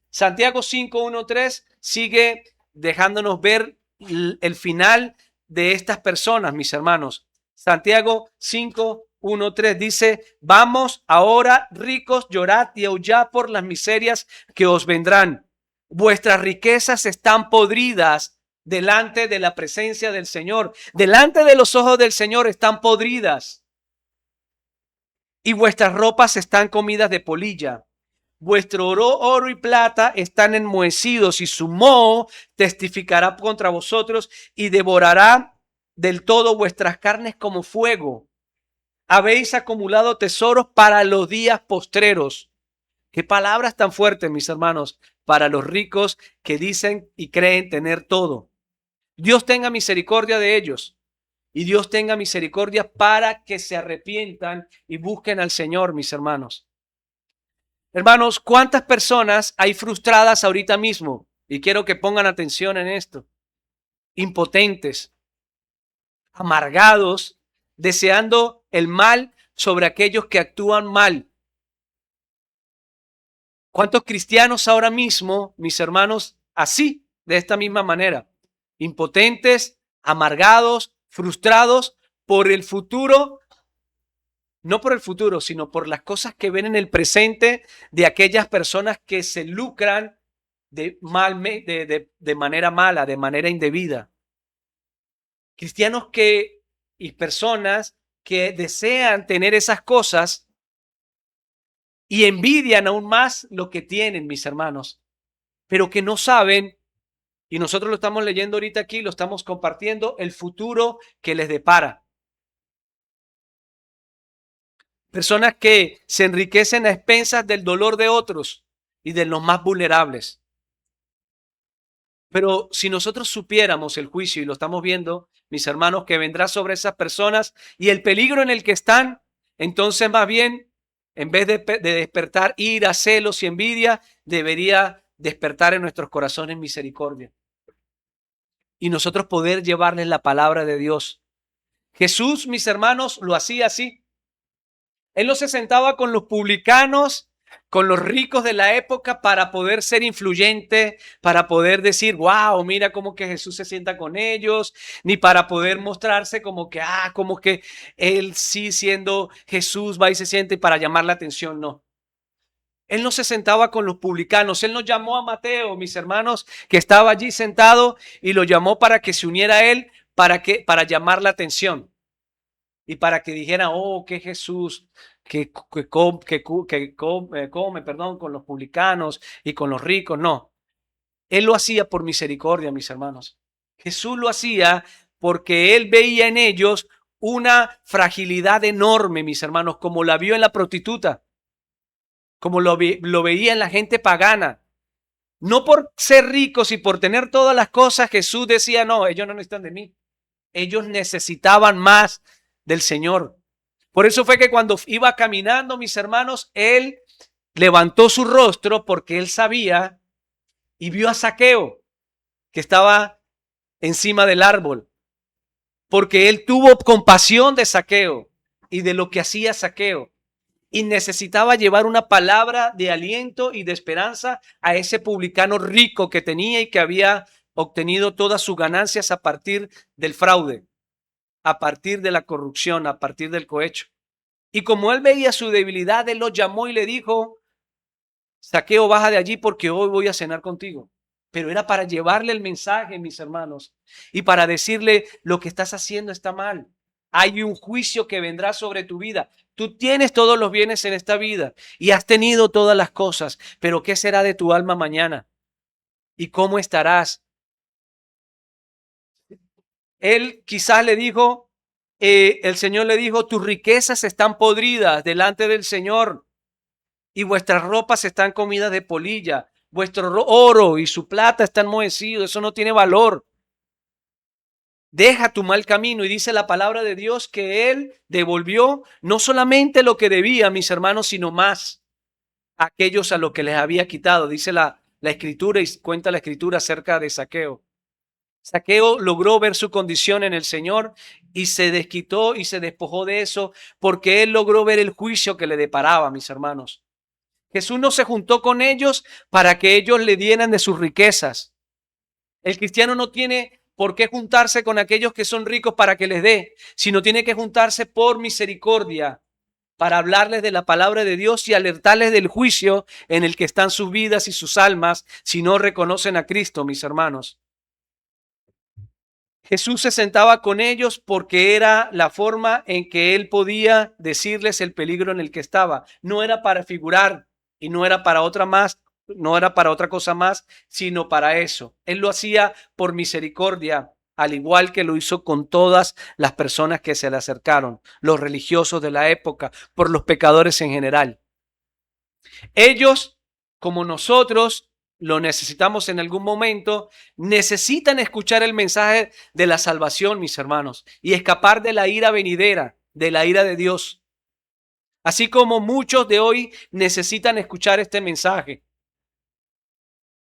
Santiago 5:1-3 sigue dejándonos ver el final de estas personas, mis hermanos. Santiago 5:1-3 dice, vamos ahora ricos, llorad y aullad por las miserias que os vendrán. Vuestras riquezas están podridas delante de la presencia del Señor. Delante de los ojos del Señor están podridas. Y vuestras ropas están comidas de polilla. Vuestro oro y plata están enmohecidos y su moho testificará contra vosotros y devorará del todo vuestras carnes como fuego. Habéis acumulado tesoros para los días postreros. Qué palabras tan fuertes, mis hermanos, para los ricos que dicen y creen tener todo. Dios tenga misericordia de ellos y Dios tenga misericordia para que se arrepientan y busquen al Señor, mis hermanos. Hermanos, ¿cuántas personas hay frustradas ahorita mismo? Y quiero que pongan atención en esto. Impotentes, amargados, deseando el mal sobre aquellos que actúan mal. ¿Cuántos cristianos ahora mismo, mis hermanos, así, de esta misma manera? Impotentes, amargados, frustrados por el futuro, no por el futuro, sino por las cosas que ven en el presente de aquellas personas que se lucran de manera mala, de manera indebida. Cristianos y personas que desean tener esas cosas y envidian aún más lo que tienen, mis hermanos, pero que no saben, y nosotros lo estamos leyendo ahorita aquí, lo estamos compartiendo, el futuro que les depara. Personas que se enriquecen a expensas del dolor de otros y de los más vulnerables. Pero si nosotros supiéramos el juicio, y lo estamos viendo, mis hermanos, que vendrá sobre esas personas y el peligro en el que están, entonces más bien, en vez de despertar ira, celos y envidia, debería despertar en nuestros corazones misericordia. Y nosotros poder llevarles la palabra de Dios. Jesús, mis hermanos, lo hacía así. Él no se sentaba con los publicanos, con los ricos de la época para poder ser influyente, para poder decir, wow, mira cómo que Jesús se sienta con ellos, ni para poder mostrarse como que él sí siendo Jesús va y se siente para llamar la atención, no. Él no se sentaba con los publicanos, él nos llamó a Mateo, mis hermanos, que estaba allí sentado y lo llamó para que se uniera a él, para llamar la atención. Y para que dijera, oh, que Jesús come, perdón, con los publicanos y con los ricos. No, él lo hacía por misericordia, mis hermanos. Jesús lo hacía porque él veía en ellos una fragilidad enorme, mis hermanos, como la vio en la prostituta, como lo veía en la gente pagana. No por ser ricos y por tener todas las cosas, Jesús decía, no, ellos no necesitan de mí. Ellos necesitaban más del Señor. Por eso fue que cuando iba caminando, mis hermanos, él levantó su rostro porque él sabía y vio a Zaqueo que estaba encima del árbol. Porque él tuvo compasión de Zaqueo y de lo que hacía Zaqueo. Y necesitaba llevar una palabra de aliento y de esperanza a ese publicano rico que tenía y que había obtenido todas sus ganancias a partir del fraude, a partir de la corrupción, a partir del cohecho. Y como él veía su debilidad, él lo llamó y le dijo, Zaqueo, baja de allí porque hoy voy a cenar contigo. Pero era para llevarle el mensaje, mis hermanos, y para decirle, lo que estás haciendo está mal. Hay un juicio que vendrá sobre tu vida. Tú tienes todos los bienes en esta vida y has tenido todas las cosas, pero ¿qué será de tu alma mañana? ¿Y cómo estarás? Él quizás le dijo, el Señor le dijo, tus riquezas están podridas delante del Señor. y vuestras ropas están comidas de polilla. Vuestro oro y su plata están enmohecidos. Eso no tiene valor. Deja tu mal camino, y dice la palabra de Dios que Él devolvió no solamente lo que debía, mis hermanos, sino más a aquellos a los que les había quitado. Dice la escritura, y cuenta la escritura acerca de Zaqueo. Zaqueo logró ver su condición en el Señor y se desquitó y se despojó de eso porque él logró ver el juicio que le deparaba, mis hermanos. Jesús no se juntó con ellos para que ellos le dieran de sus riquezas. El cristiano no tiene por qué juntarse con aquellos que son ricos para que les dé, sino tiene que juntarse por misericordia, para hablarles de la palabra de Dios y alertarles del juicio en el que están sus vidas y sus almas si no reconocen a Cristo, mis hermanos. Jesús se sentaba con ellos porque era la forma en que él podía decirles el peligro en el que estaba. No era para figurar y no era para otra más, no era para otra cosa más, sino para eso. Él lo hacía por misericordia, al igual que lo hizo con todas las personas que se le acercaron, los religiosos de la época, por los pecadores en general. Ellos, como nosotros, lo necesitamos en algún momento, necesitan escuchar el mensaje de la salvación, mis hermanos, y escapar de la ira venidera, de la ira de Dios. Así como muchos de hoy necesitan escuchar este mensaje.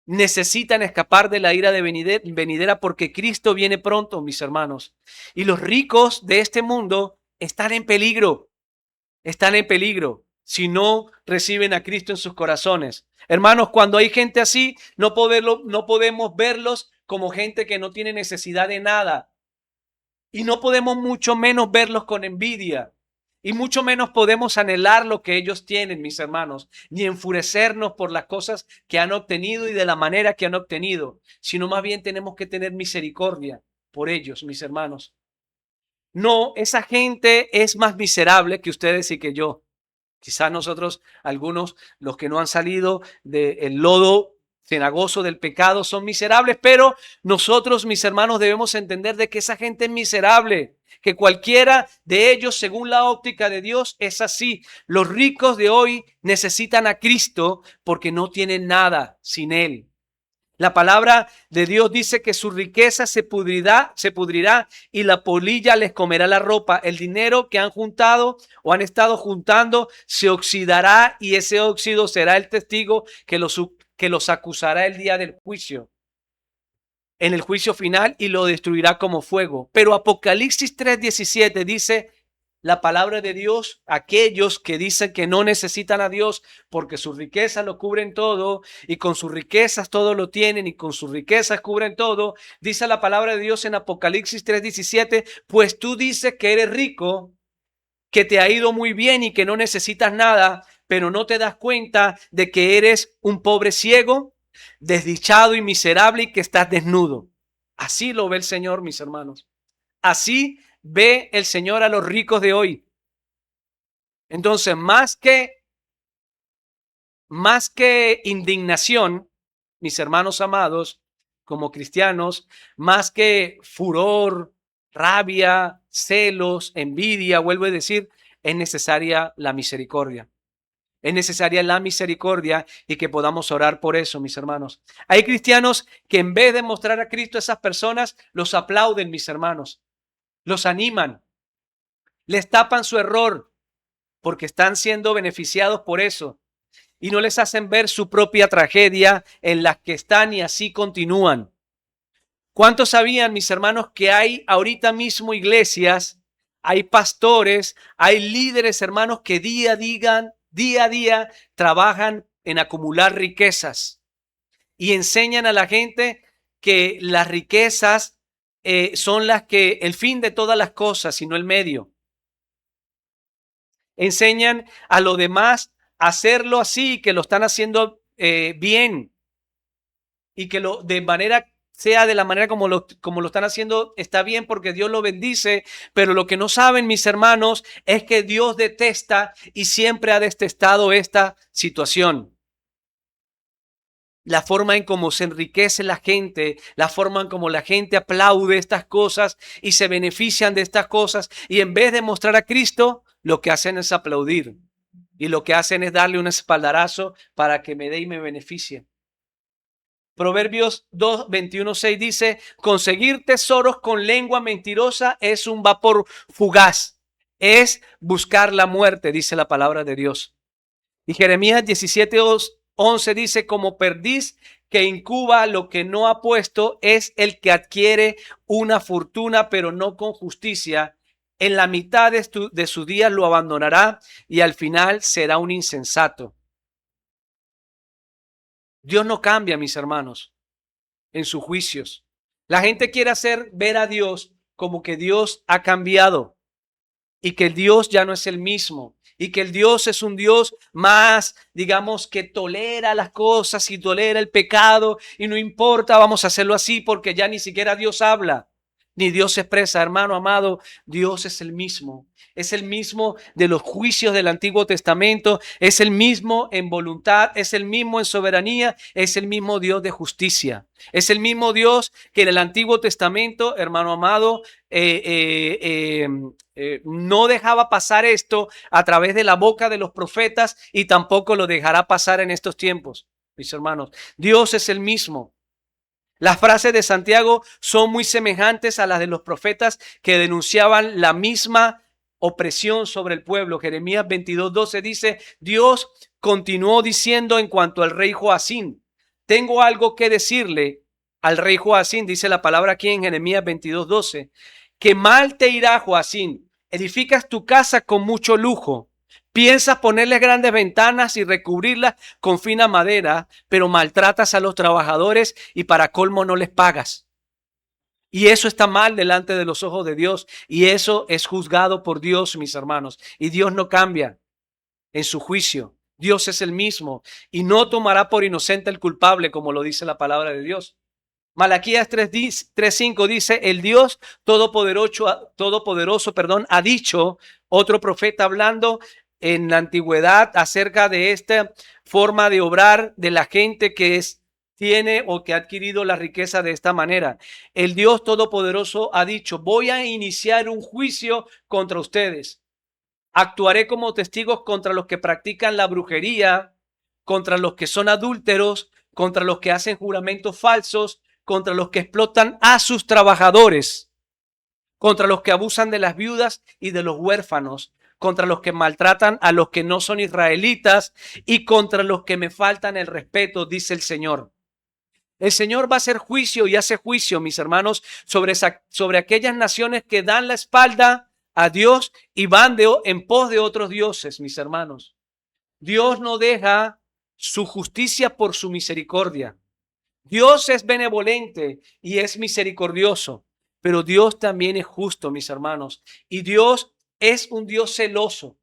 Necesitan escapar de la ira de venidera porque Cristo viene pronto, mis hermanos. Y los ricos de este mundo están en peligro. Están en peligro si no reciben a Cristo en sus corazones. Hermanos, cuando hay gente así, no podemos verlos como gente que no tiene necesidad de nada. Y no podemos mucho menos verlos con envidia. Y mucho menos podemos anhelar lo que ellos tienen, mis hermanos, ni enfurecernos por las cosas que han obtenido y de la manera que han obtenido, sino más bien tenemos que tener misericordia por ellos, mis hermanos. No, esa gente es más miserable que ustedes y que yo. Quizás nosotros, algunos, los que no han salido del lodo cenagoso del pecado, son miserables, pero nosotros, mis hermanos, debemos entender de que esa gente es miserable, que cualquiera de ellos, según la óptica de Dios, es así. Los ricos de hoy necesitan a Cristo porque no tienen nada sin Él. La palabra de Dios dice que su riqueza se pudrirá y la polilla les comerá la ropa. El dinero que han juntado o han estado juntando se oxidará y ese óxido será el testigo que los acusará el día del juicio, en el juicio final, y lo destruirá como fuego. Pero Apocalipsis 3:17 dice la palabra de Dios, aquellos que dicen que no necesitan a Dios porque sus riquezas lo cubren todo y con sus riquezas todo lo tienen y con sus riquezas cubren todo, dice la palabra de Dios en Apocalipsis 3:17, pues tú dices que eres rico, que te ha ido muy bien y que no necesitas nada, pero no te das cuenta de que eres un pobre ciego, desdichado y miserable y que estás desnudo. Así lo ve el Señor, mis hermanos. Así ve el Señor a los ricos de hoy. Entonces, más que indignación, mis hermanos amados, como cristianos, más que furor, rabia, celos, envidia, vuelvo a decir, es necesaria la misericordia. Es necesaria la misericordia y que podamos orar por eso, mis hermanos. Hay cristianos que en vez de mostrar a Cristo a esas personas, los aplauden, mis hermanos. Los animan, les tapan su error porque están siendo beneficiados por eso y no les hacen ver su propia tragedia en la que están y así continúan. ¿Cuántos sabían, mis hermanos, que hay ahorita mismo iglesias, hay pastores, hay líderes, hermanos, que día a día trabajan en acumular riquezas y enseñan a la gente que las riquezas son las que el fin de todas las cosas y no el medio? Enseñan a los demás a hacerlo así, que lo están haciendo bien y que sea de la manera como lo están haciendo, está bien porque Dios lo bendice, pero lo que no saben, mis hermanos, es que Dios detesta y siempre ha detestado esta situación. La forma en cómo se enriquece la gente, la forma en cómo la gente aplaude estas cosas y se benefician de estas cosas y en vez de mostrar a Cristo, lo que hacen es aplaudir. y lo que hacen es darle un espaldarazo para que me dé y me beneficie. Proverbios 2, 21, 6 dice, conseguir tesoros con lengua mentirosa es un vapor fugaz, es buscar la muerte, dice la palabra de Dios. Y Jeremías 17, 11 dice, como perdiz que incuba lo que no ha puesto, es el que adquiere una fortuna, pero no con justicia. En la mitad de sus días lo abandonará y al final será un insensato. Dios no cambia, mis hermanos, en sus juicios. La gente quiere hacer ver a Dios como que Dios ha cambiado y que el Dios ya no es el mismo y que el Dios es un Dios más, digamos, que tolera las cosas y tolera el pecado y no importa, vamos a hacerlo así porque ya ni siquiera Dios habla. Ni Dios se expresa, hermano amado, Dios es el mismo. Es el mismo de los juicios del Antiguo Testamento, es el mismo en voluntad, es el mismo en soberanía, es el mismo Dios de justicia. Es el mismo Dios que en el Antiguo Testamento, hermano amado, no dejaba pasar esto a través de la boca de los profetas y tampoco lo dejará pasar en estos tiempos, mis hermanos. Dios es el mismo. Las frases de Santiago son muy semejantes a las de los profetas que denunciaban la misma opresión sobre el pueblo. Jeremías 22:12 dice, Dios continuó diciendo en cuanto al rey Joacín, tengo algo que decirle al rey Joacín, dice la palabra aquí en Jeremías 22:12, que mal te irá, Joacín, edificas tu casa con mucho lujo. Piensas ponerle grandes ventanas y recubrirlas con fina madera, pero maltratas a los trabajadores y para colmo no les pagas. Y eso está mal delante de los ojos de Dios y eso es juzgado por Dios, mis hermanos. Y Dios no cambia en su juicio. Dios es el mismo y no tomará por inocente el culpable, como lo dice la palabra de Dios. Malaquías 3:5 dice, el Dios todopoderoso, ha dicho, otro profeta hablando en la antigüedad acerca de esta forma de obrar de la gente que tiene o que ha adquirido la riqueza de esta manera. El Dios todopoderoso ha dicho, voy a iniciar un juicio contra ustedes. Actuaré como testigos contra los que practican la brujería, contra los que son adúlteros, contra los que hacen juramentos falsos, contra los que explotan a sus trabajadores, contra los que abusan de las viudas y de los huérfanos, contra los que maltratan a los que no son israelitas y contra los que me faltan el respeto, dice el Señor. El Señor va a hacer juicio y hace juicio, mis hermanos, sobre aquellas naciones que dan la espalda a Dios y van en pos de otros dioses, mis hermanos. Dios no deja su justicia por su misericordia. Dios es benevolente y es misericordioso, pero Dios también es justo, mis hermanos. Y Dios es un Dios celoso.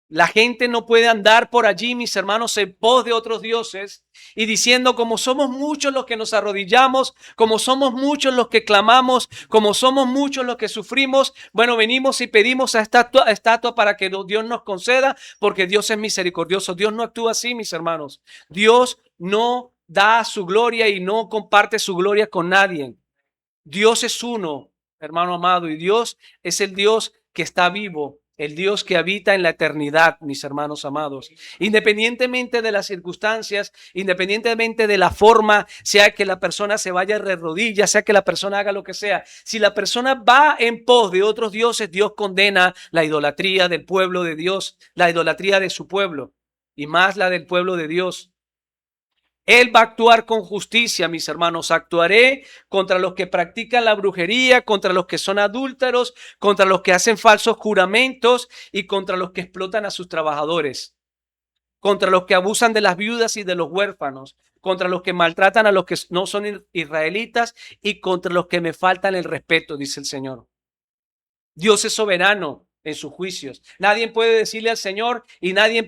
La gente no puede andar por allí, mis hermanos, en pos de otros dioses y diciendo, como somos muchos los que nos arrodillamos, como somos muchos los que clamamos, como somos muchos los que sufrimos, bueno, venimos y pedimos a estatua para que Dios nos conceda, porque Dios es misericordioso. Dios no actúa así, mis hermanos. Dios no da su gloria y no comparte su gloria con nadie. Dios es uno, hermano amado, y Dios es el Dios que está vivo, el Dios que habita en la eternidad, mis hermanos amados. Independientemente de las circunstancias, independientemente de la forma, sea que la persona se vaya de rodillas, sea que la persona haga lo que sea, si la persona va en pos de otros dioses, Dios condena la idolatría del pueblo de Dios, la idolatría de su pueblo, y más la del pueblo de Dios. Él va a actuar con justicia, mis hermanos. Actuaré contra los que practican la brujería, contra los que son adúlteros, contra los que hacen falsos juramentos y contra los que explotan a sus trabajadores, contra los que abusan de las viudas y de los huérfanos, contra los que maltratan a los que no son israelitas y contra los que me faltan el respeto, dice el Señor. Dios es soberano en sus juicios. Nadie puede decirle al Señor y nadie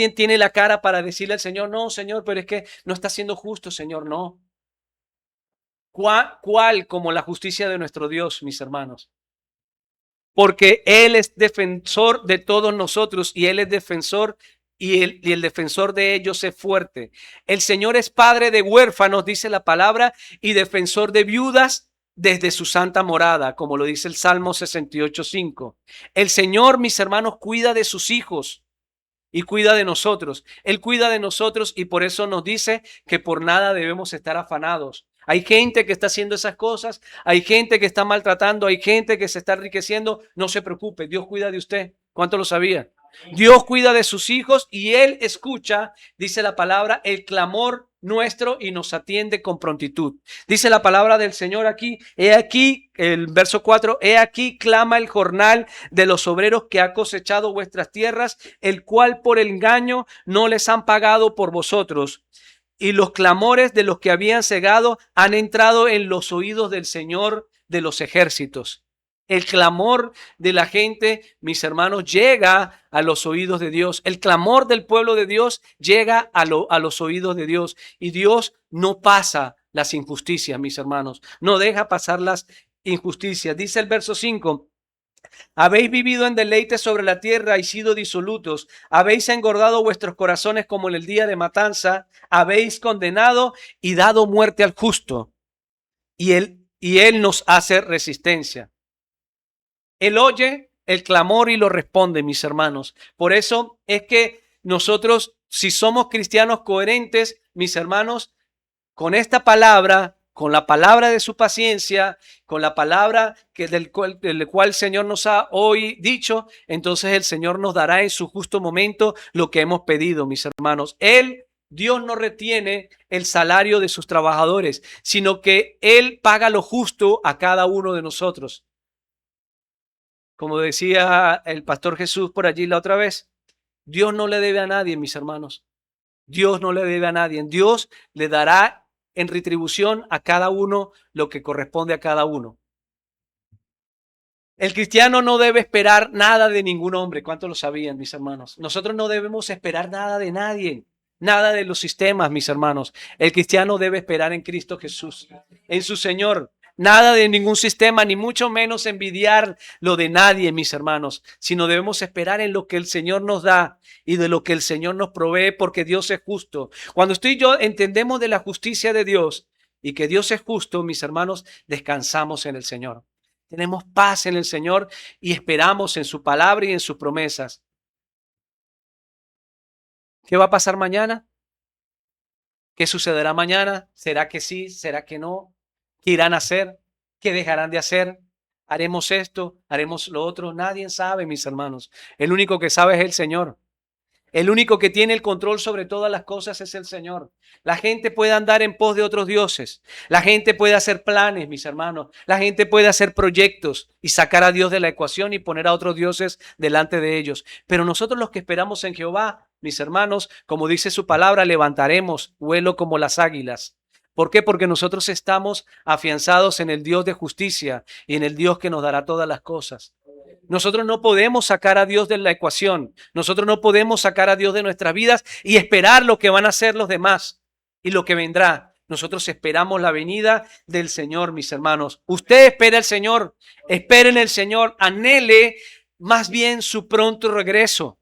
tiene la cara para decirle al Señor, no, Señor, pero es que no está siendo justo, Señor, no. ¿Cuál como la justicia de nuestro Dios, mis hermanos? Porque Él es defensor de todos nosotros y Él es defensor y el defensor de ellos es fuerte. El Señor es padre de huérfanos, dice la palabra, y defensor de viudas desde su santa morada, como lo dice el Salmo 68:5. El Señor, mis hermanos, cuida de sus hijos y cuida de nosotros. Él cuida de nosotros y por eso nos dice que por nada debemos estar afanados. Hay gente que está haciendo esas cosas, hay gente que está maltratando, hay gente que se está enriqueciendo. No se preocupe, Dios cuida de usted. ¿Cuánto lo sabía? Dios cuida de sus hijos y Él escucha, dice la palabra, el clamor nuestro y nos atiende con prontitud. Dice la palabra del Señor aquí, he aquí, el verso 4, he aquí clama el jornal de los obreros que ha cosechado vuestras tierras, el cual por el engaño no les han pagado por vosotros. Y los clamores de los que habían cegado han entrado en los oídos del Señor de los ejércitos. El clamor de la gente, mis hermanos, llega a los oídos de Dios. El clamor del pueblo de Dios llega a los oídos de Dios. Y Dios no pasa las injusticias, mis hermanos. No deja pasar las injusticias. Dice el verso 5. Habéis vivido en deleite sobre la tierra y sido disolutos. Habéis engordado vuestros corazones como en el día de matanza. Habéis condenado y dado muerte al justo. Y él nos hace resistencia. Él oye el clamor y lo responde, mis hermanos. Por eso es que nosotros, si somos cristianos coherentes, mis hermanos, con esta palabra, con la palabra de su paciencia, con la palabra del cual el Señor nos ha hoy dicho, entonces el Señor nos dará en su justo momento lo que hemos pedido, mis hermanos. Dios no retiene el salario de sus trabajadores, sino que Él paga lo justo a cada uno de nosotros. Como decía el pastor Jesús por allí la otra vez, Dios no le debe a nadie, mis hermanos. Dios no le debe a nadie. Dios le dará en retribución a cada uno lo que corresponde a cada uno. El cristiano no debe esperar nada de ningún hombre. ¿Cuántos lo sabían, mis hermanos? Nosotros no debemos esperar nada de nadie, nada de los sistemas, mis hermanos. El cristiano debe esperar en Cristo Jesús, en su Señor. Nada de ningún sistema, ni mucho menos envidiar lo de nadie, mis hermanos, sino debemos esperar en lo que el Señor nos da y de lo que el Señor nos provee, porque Dios es justo. Cuando usted y yo entendemos de la justicia de Dios y que Dios es justo, mis hermanos, descansamos en el Señor. Tenemos paz en el Señor y esperamos en su palabra y en sus promesas. ¿Qué va a pasar mañana? ¿Qué sucederá mañana? ¿Será que sí? ¿Será que no? ¿Qué irán a hacer? ¿Qué dejarán de hacer? ¿Haremos esto? ¿Haremos lo otro? Nadie sabe, mis hermanos. El único que sabe es el Señor. El único que tiene el control sobre todas las cosas es el Señor. La gente puede andar en pos de otros dioses. La gente puede hacer planes, mis hermanos. La gente puede hacer proyectos y sacar a Dios de la ecuación y poner a otros dioses delante de ellos. Pero nosotros los que esperamos en Jehová, mis hermanos, como dice su palabra, levantaremos vuelo como las águilas. ¿Por qué? Porque nosotros estamos afianzados en el Dios de justicia y en el Dios que nos dará todas las cosas. Nosotros no podemos sacar a Dios de la ecuación. Nosotros no podemos sacar a Dios de nuestras vidas y esperar lo que van a hacer los demás y lo que vendrá. Nosotros esperamos la venida del Señor, mis hermanos. Usted espera al Señor, espere en el Señor, anhele más bien su pronto regreso.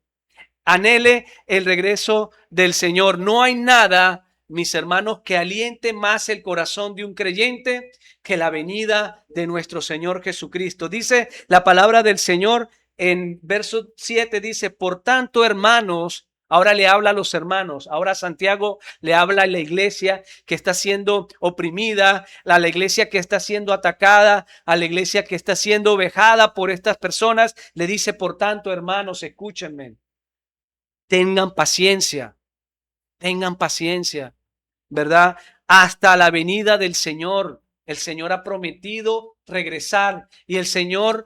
Anhele el regreso del Señor. No hay nada, mis hermanos, que aliente más el corazón de un creyente que la venida de nuestro Señor Jesucristo. Dice la palabra del Señor en verso 7, dice, por tanto, hermanos, ahora le habla a los hermanos, ahora Santiago le habla a la iglesia que está siendo oprimida, a la iglesia que está siendo atacada, a la iglesia que está siendo vejada por estas personas. Le dice, por tanto, hermanos, escúchenme, tengan paciencia, ¿verdad? Hasta la venida del Señor. El Señor ha prometido regresar y el Señor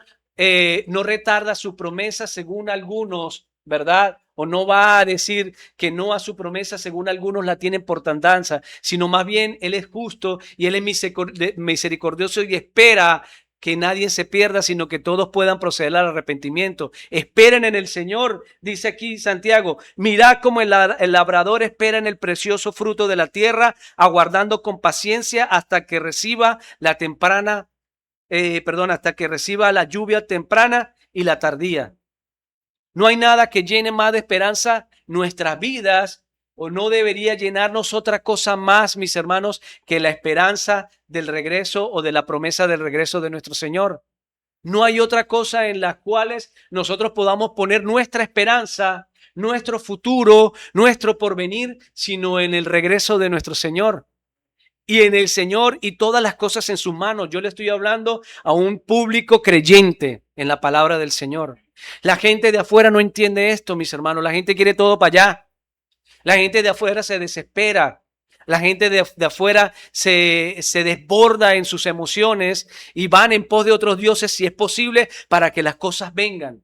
no retarda su promesa según algunos, ¿verdad? O no va a decir que no a su promesa según algunos la tienen por tardanza, sino más bien Él es justo y Él es misericordioso y espera que nadie se pierda, sino que todos puedan proceder al arrepentimiento. Esperen en el Señor, dice aquí Santiago. Mirad cómo el labrador espera en el precioso fruto de la tierra, aguardando con paciencia hasta que reciba hasta que reciba la lluvia temprana y la tardía. No hay nada que llene más de esperanza nuestras vidas o no debería llenarnos otra cosa más, mis hermanos, que la esperanza del regreso o de la promesa del regreso de nuestro Señor. No hay otra cosa en las cuales nosotros podamos poner nuestra esperanza, nuestro futuro, nuestro porvenir, sino en el regreso de nuestro Señor. Y en el Señor y todas las cosas en sus manos. Yo le estoy hablando a un público creyente en la palabra del Señor. La gente de afuera no entiende esto, mis hermanos. La gente quiere todo para allá. La gente de afuera se desespera. La gente de afuera se desborda en sus emociones y van en pos de otros dioses si es posible para que las cosas vengan.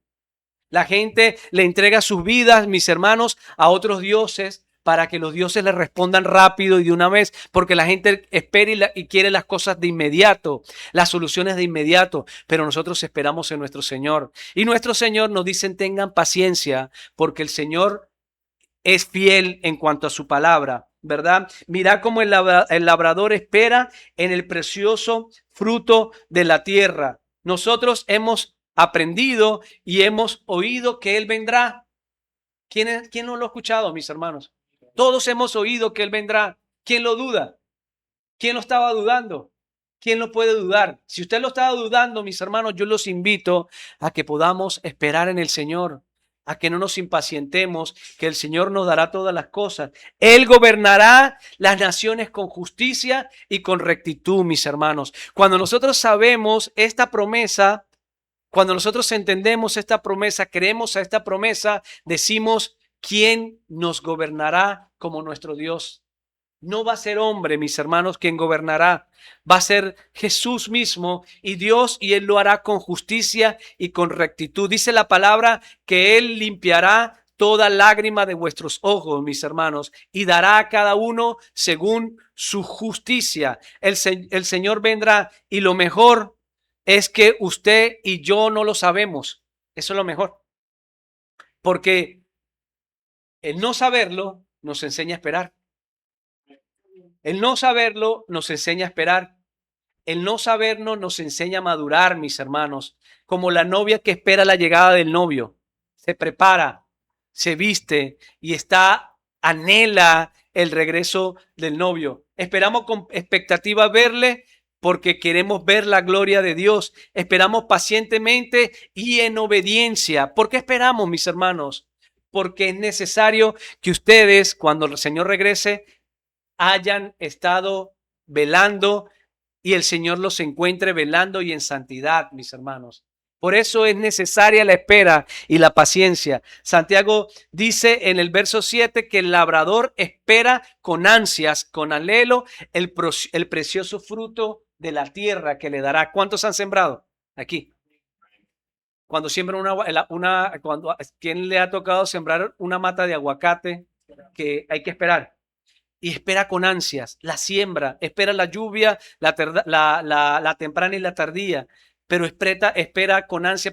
La gente le entrega sus vidas, mis hermanos, a otros dioses para que los dioses le respondan rápido y de una vez, porque la gente espera y quiere las cosas de inmediato, las soluciones de inmediato, pero nosotros esperamos en nuestro Señor. Y nuestro Señor nos dice, tengan paciencia, porque el Señor es fiel en cuanto a su palabra, ¿verdad? Mira cómo el labrador espera en el precioso fruto de la tierra. Nosotros hemos aprendido y hemos oído que Él vendrá. ¿Quién no lo ha escuchado, mis hermanos? Todos hemos oído que Él vendrá. ¿Quién lo duda? ¿Quién lo estaba dudando? ¿Quién lo puede dudar? Si usted lo estaba dudando, mis hermanos, yo los invito a que podamos esperar en el Señor, a que no nos impacientemos, que el Señor nos dará todas las cosas. Él gobernará las naciones con justicia y con rectitud, mis hermanos. Cuando nosotros sabemos esta promesa, cuando nosotros entendemos esta promesa, creemos a esta promesa, decimos, ¿quién nos gobernará como nuestro Dios? No va a ser hombre, mis hermanos, quien gobernará. Va a ser Jesús mismo y Dios, y Él lo hará con justicia y con rectitud. Dice la palabra que Él limpiará toda lágrima de vuestros ojos, mis hermanos, y dará a cada uno según su justicia. El Señor vendrá, y lo mejor es que usted y yo no lo sabemos. Eso es lo mejor. Porque el no saberlo nos enseña a esperar. El no saberlo nos enseña a esperar. El no sabernos nos enseña a madurar, mis hermanos, como la novia que espera la llegada del novio. Se prepara, se viste y anhela el regreso del novio. Esperamos con expectativa verle porque queremos ver la gloria de Dios. Esperamos pacientemente y en obediencia. ¿Por qué esperamos, mis hermanos? Porque es necesario que ustedes, cuando el Señor regrese, hayan estado velando y el Señor los encuentre velando y en santidad, mis hermanos. Por eso es necesaria la espera y la paciencia. Santiago dice en el verso 7 que el labrador espera con ansias, con anhelo, el precioso fruto de la tierra que le dará. ¿Cuántos han sembrado? Aquí. Cuando siembran ¿quién le ha tocado sembrar una mata de aguacate que hay que esperar? Y espera con ansias, la siembra, espera la lluvia, la temprana y la tardía, pero espera con ansia,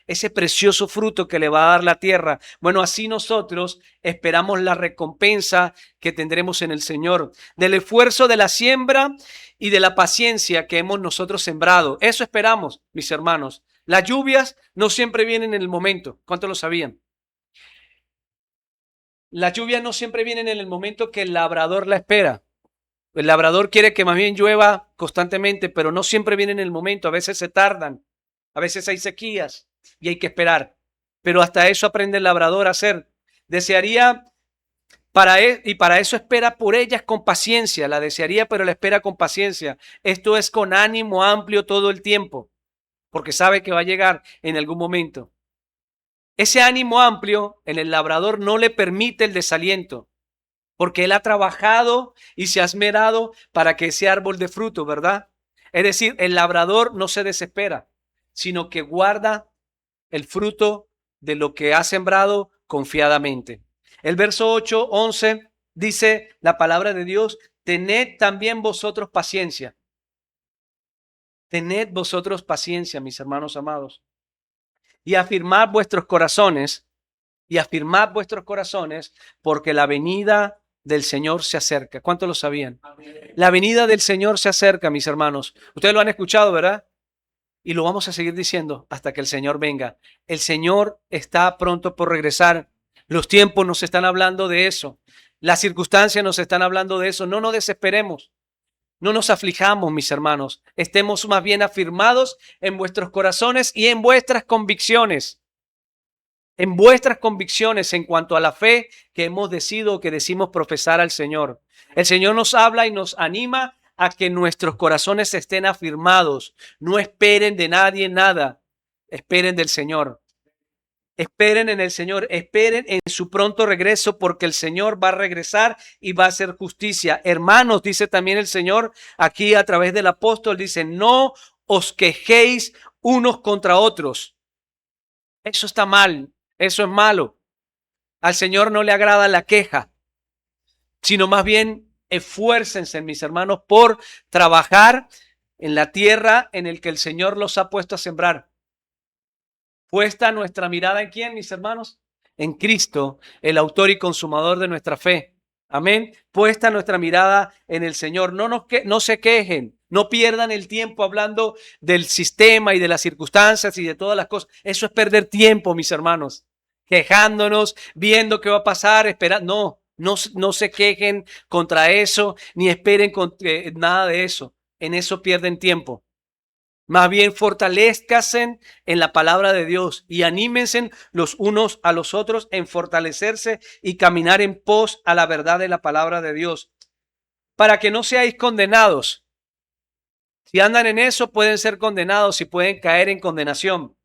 ese precioso fruto que le va a dar la tierra. Bueno, así nosotros esperamos la recompensa que tendremos en el Señor, del esfuerzo de la siembra y de la paciencia que hemos nosotros sembrado. Eso esperamos, mis hermanos. Las lluvias no siempre vienen en el momento. ¿Cuántos lo sabían? Las lluvias no siempre vienen en el momento que el labrador la espera. El labrador quiere que más bien llueva constantemente, pero no siempre vienen en el momento. A veces se tardan, a veces hay sequías y hay que esperar. Pero hasta eso aprende el labrador a hacer. Desearía y para eso espera por ellas con paciencia. La desearía, pero la espera con paciencia. Esto es con ánimo amplio todo el tiempo, porque sabe que va a llegar en algún momento. Ese ánimo amplio en el labrador no le permite el desaliento, porque él ha trabajado y se ha esmerado para que ese árbol dé fruto, ¿verdad? Es decir, el labrador no se desespera, sino que guarda el fruto de lo que ha sembrado confiadamente. El verso 8, 11 dice la palabra de Dios, tened también vosotros paciencia. Tened vosotros paciencia, mis hermanos amados. Y afirmad vuestros corazones, porque la venida del Señor se acerca. ¿Cuántos lo sabían? Amén. La venida del Señor se acerca, mis hermanos. Ustedes lo han escuchado, ¿verdad? Y lo vamos a seguir diciendo hasta que el Señor venga. El Señor está pronto por regresar. Los tiempos nos están hablando de eso. Las circunstancias nos están hablando de eso. No nos desesperemos. No nos aflijamos, mis hermanos. Estemos más bien afirmados en vuestros corazones y en vuestras convicciones. En vuestras convicciones en cuanto a la fe que hemos decidido, que decimos profesar al Señor. El Señor nos habla y nos anima a que nuestros corazones estén afirmados. No esperen de nadie nada. Esperen del Señor. Esperen en el Señor, esperen en su pronto regreso, porque el Señor va a regresar y va a hacer justicia. Hermanos, dice también el Señor aquí a través del apóstol, dice, no os quejéis unos contra otros. Eso está mal, eso es malo. Al Señor no le agrada la queja, sino más bien esfuércense, mis hermanos, por trabajar en la tierra en el que el Señor los ha puesto a sembrar. Puesta nuestra mirada en quién, mis hermanos, en Cristo, el autor y consumador de nuestra fe. Amén. Puesta nuestra mirada en el Señor. No se quejen, no pierdan el tiempo hablando del sistema y de las circunstancias y de todas las cosas. Eso es perder tiempo, mis hermanos. Quejándonos, viendo qué va a pasar, esperando. No se quejen contra eso, ni esperen nada de eso. En eso pierden tiempo. Más bien fortalezcanse en la palabra de Dios y anímense los unos a los otros en fortalecerse y caminar en pos a la verdad de la palabra de Dios, para que no seáis condenados. Si andan en eso, pueden ser condenados y pueden caer en condenación.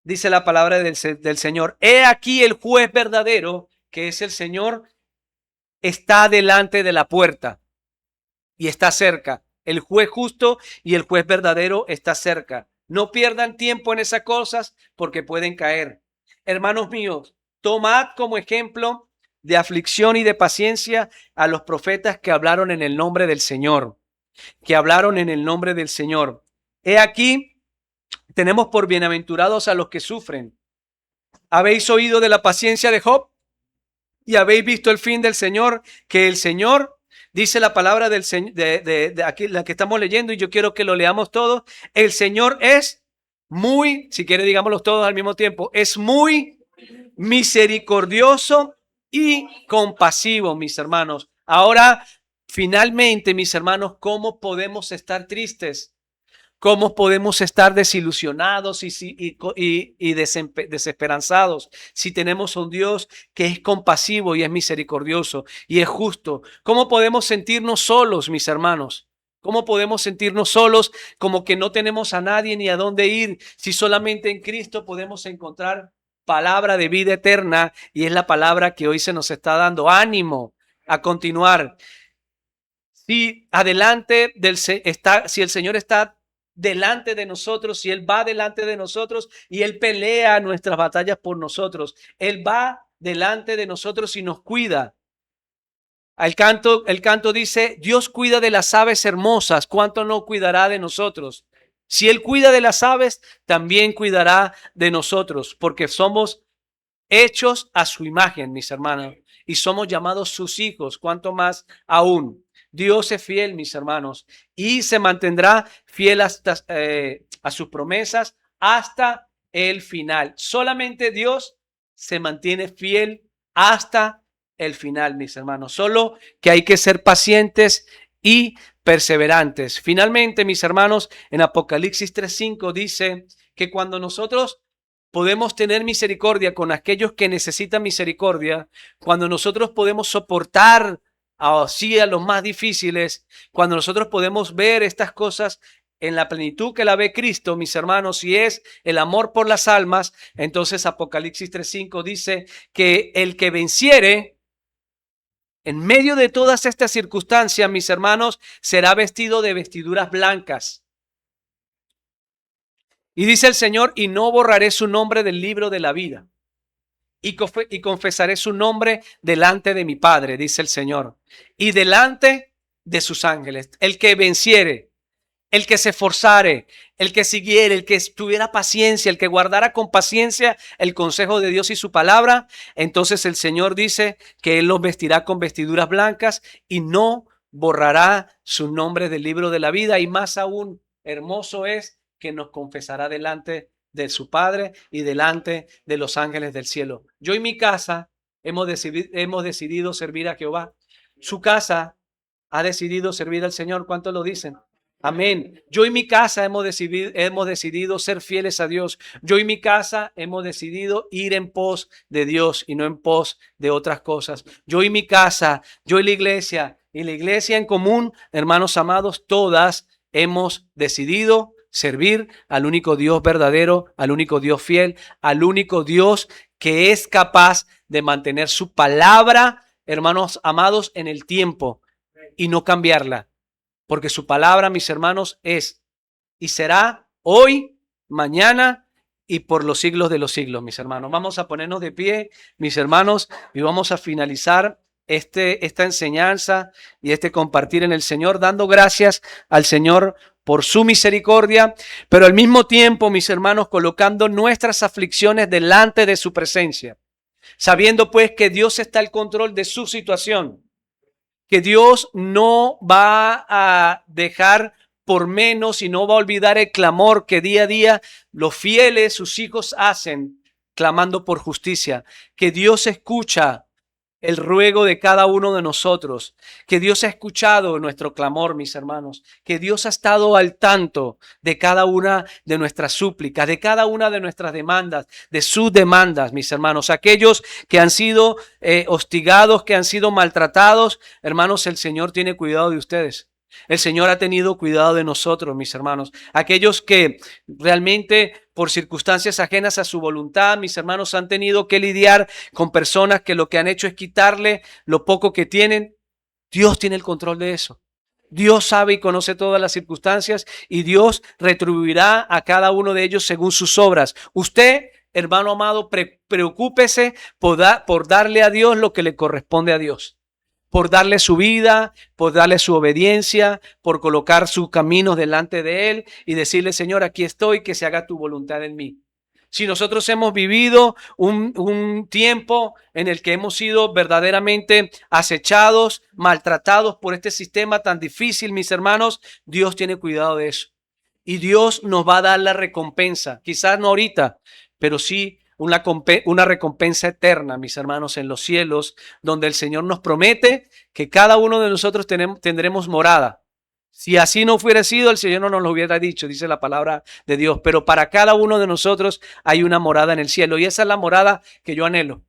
Dice la palabra del Señor. He aquí el juez verdadero, que es el Señor, está delante de la puerta y está cerca. El juez justo y el juez verdadero está cerca. No pierdan tiempo en esas cosas porque pueden caer. Hermanos míos, tomad como ejemplo de aflicción y de paciencia a los profetas que hablaron en el nombre del Señor. Que hablaron en el nombre del Señor. He aquí, tenemos por bienaventurados a los que sufren. ¿Habéis oído de la paciencia de Job? ¿Y habéis visto el fin del Señor? Que el Señor... Dice la palabra del Señor, de aquí, la que estamos leyendo, y yo quiero que lo leamos todos. El Señor es muy, si quiere digámoslo todos al mismo tiempo, es muy misericordioso y compasivo, mis hermanos. Ahora, finalmente, mis hermanos, ¿cómo podemos estar tristes? ¿Cómo podemos estar desilusionados y desesperanzados si tenemos un Dios que es compasivo y es misericordioso y es justo? ¿Cómo podemos sentirnos solos, mis hermanos? ¿Cómo podemos sentirnos solos como que no tenemos a nadie ni a dónde ir si solamente en Cristo podemos encontrar palabra de vida eterna y es la palabra que hoy se nos está dando? Ánimo a continuar. Si el Señor está delante de nosotros, si Él va delante de nosotros y Él pelea nuestras batallas por nosotros, Él va delante de nosotros y nos cuida. El canto dice, Dios cuida de las aves hermosas, ¿cuánto no cuidará de nosotros? Si Él cuida de las aves, también cuidará de nosotros, porque somos hechos a su imagen, mis hermanos, y somos llamados sus hijos, ¿cuánto más aún? Dios es fiel, mis hermanos, y se mantendrá fiel hasta, a sus promesas hasta el final. Solamente Dios se mantiene fiel hasta el final, mis hermanos. Solo que hay que ser pacientes y perseverantes. Finalmente, mis hermanos, en Apocalipsis 3:5 dice que cuando nosotros podemos tener misericordia con aquellos que necesitan misericordia, cuando nosotros podemos soportar así a los más difíciles, cuando nosotros podemos ver estas cosas en la plenitud que la ve Cristo, mis hermanos, y es el amor por las almas, entonces Apocalipsis 3:5 dice que el que venciere en medio de todas estas circunstancias, mis hermanos, será vestido de vestiduras blancas. Y dice el Señor, y no borraré su nombre del libro de la vida. Y confesaré su nombre delante de mi Padre, dice el Señor, y delante de sus ángeles. El que venciere, el que se esforzare, el que siguiere, el que tuviera paciencia, el que guardara con paciencia el consejo de Dios y su palabra, entonces el Señor dice que Él los vestirá con vestiduras blancas y no borrará su nombre del libro de la vida. Y más aún, hermoso es que nos confesará delante de su Padre y delante de los ángeles del cielo. Yo y mi casa hemos decidido servir a Jehová. Su casa ha decidido servir al Señor. ¿Cuántos lo dicen? Amén. Yo y mi casa hemos decidido ser fieles a Dios. Yo y mi casa hemos decidido ir en pos de Dios y no en pos de otras cosas. Yo y mi casa, yo y la iglesia en común, hermanos amados, todas hemos decidido servir al único Dios verdadero, al único Dios fiel, al único Dios que es capaz de mantener su palabra, hermanos amados, en el tiempo y no cambiarla. Porque su palabra, mis hermanos, es y será hoy, mañana y por los siglos de los siglos, mis hermanos. Vamos a ponernos de pie, mis hermanos, y vamos a finalizar esta enseñanza y este compartir en el Señor, dando gracias al Señor por su misericordia, pero al mismo tiempo, mis hermanos, colocando nuestras aflicciones delante de su presencia, sabiendo pues que Dios está al control de su situación, que Dios no va a dejar por menos y no va a olvidar el clamor que día a día los fieles, sus hijos, hacen clamando por justicia, que Dios escucha el ruego de cada uno de nosotros, que Dios ha escuchado nuestro clamor, mis hermanos, que Dios ha estado al tanto de cada una de nuestras súplicas, de cada una de nuestras demandas, de sus demandas, mis hermanos. Aquellos que han sido hostigados, que han sido maltratados, hermanos, el Señor tiene cuidado de ustedes. El Señor ha tenido cuidado de nosotros, mis hermanos. Aquellos que realmente por circunstancias ajenas a su voluntad, mis hermanos, han tenido que lidiar con personas que lo que han hecho es quitarle lo poco que tienen. Dios tiene el control de eso. Dios sabe y conoce todas las circunstancias y Dios retribuirá a cada uno de ellos según sus obras. Usted, hermano amado, preocúpese por darle a Dios lo que le corresponde a Dios. Por darle su vida, por darle su obediencia, por colocar sus caminos delante de Él y decirle, Señor, aquí estoy, que se haga tu voluntad en mí. Si nosotros hemos vivido un tiempo en el que hemos sido verdaderamente acechados, maltratados por este sistema tan difícil, mis hermanos, Dios tiene cuidado de eso. Y Dios nos va a dar la recompensa, quizás no ahorita, pero sí una recompensa eterna, mis hermanos, en los cielos, donde el Señor nos promete que cada uno de nosotros tendremos morada. Si así no hubiera sido, el Señor no nos lo hubiera dicho, dice la palabra de Dios. Pero para cada uno de nosotros hay una morada en el cielo. Y esa es la morada que yo anhelo.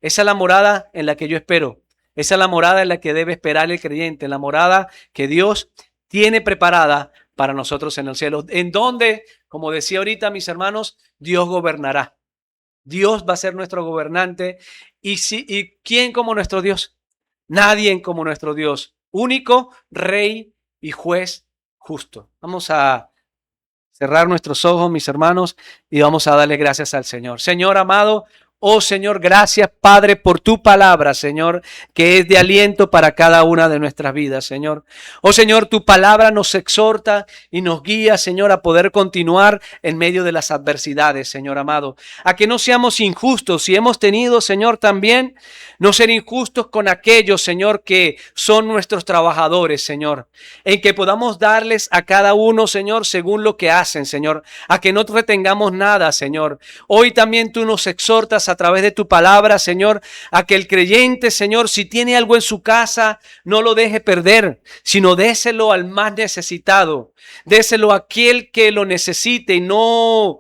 Esa es la morada en la que yo espero. Esa es la morada en la que debe esperar el creyente. La morada que Dios tiene preparada para nosotros en el cielo. En donde, como decía ahorita, mis hermanos, Dios gobernará. Dios va a ser nuestro gobernante. ¿Y quién como nuestro Dios? Nadie como nuestro Dios. Único Rey y Juez justo. Vamos a cerrar nuestros ojos, mis hermanos, y vamos a darle gracias al Señor. Señor amado, oh Señor, gracias Padre por tu palabra, Señor, que es de aliento para cada una de nuestras vidas, Señor. Oh Señor, tu palabra nos exhorta y nos guía, Señor, a poder continuar en medio de las adversidades, Señor amado. A que no seamos injustos. Si hemos tenido, Señor, también no ser injustos con aquellos, Señor, que son nuestros trabajadores, Señor. En que podamos darles a cada uno, Señor, según lo que hacen, Señor. A que no retengamos nada, Señor. Hoy también tú nos exhortas a través de tu palabra, Señor, a que el creyente, Señor, si tiene algo en su casa, no lo deje perder, sino déselo al más necesitado. Déselo a aquel que lo necesite y no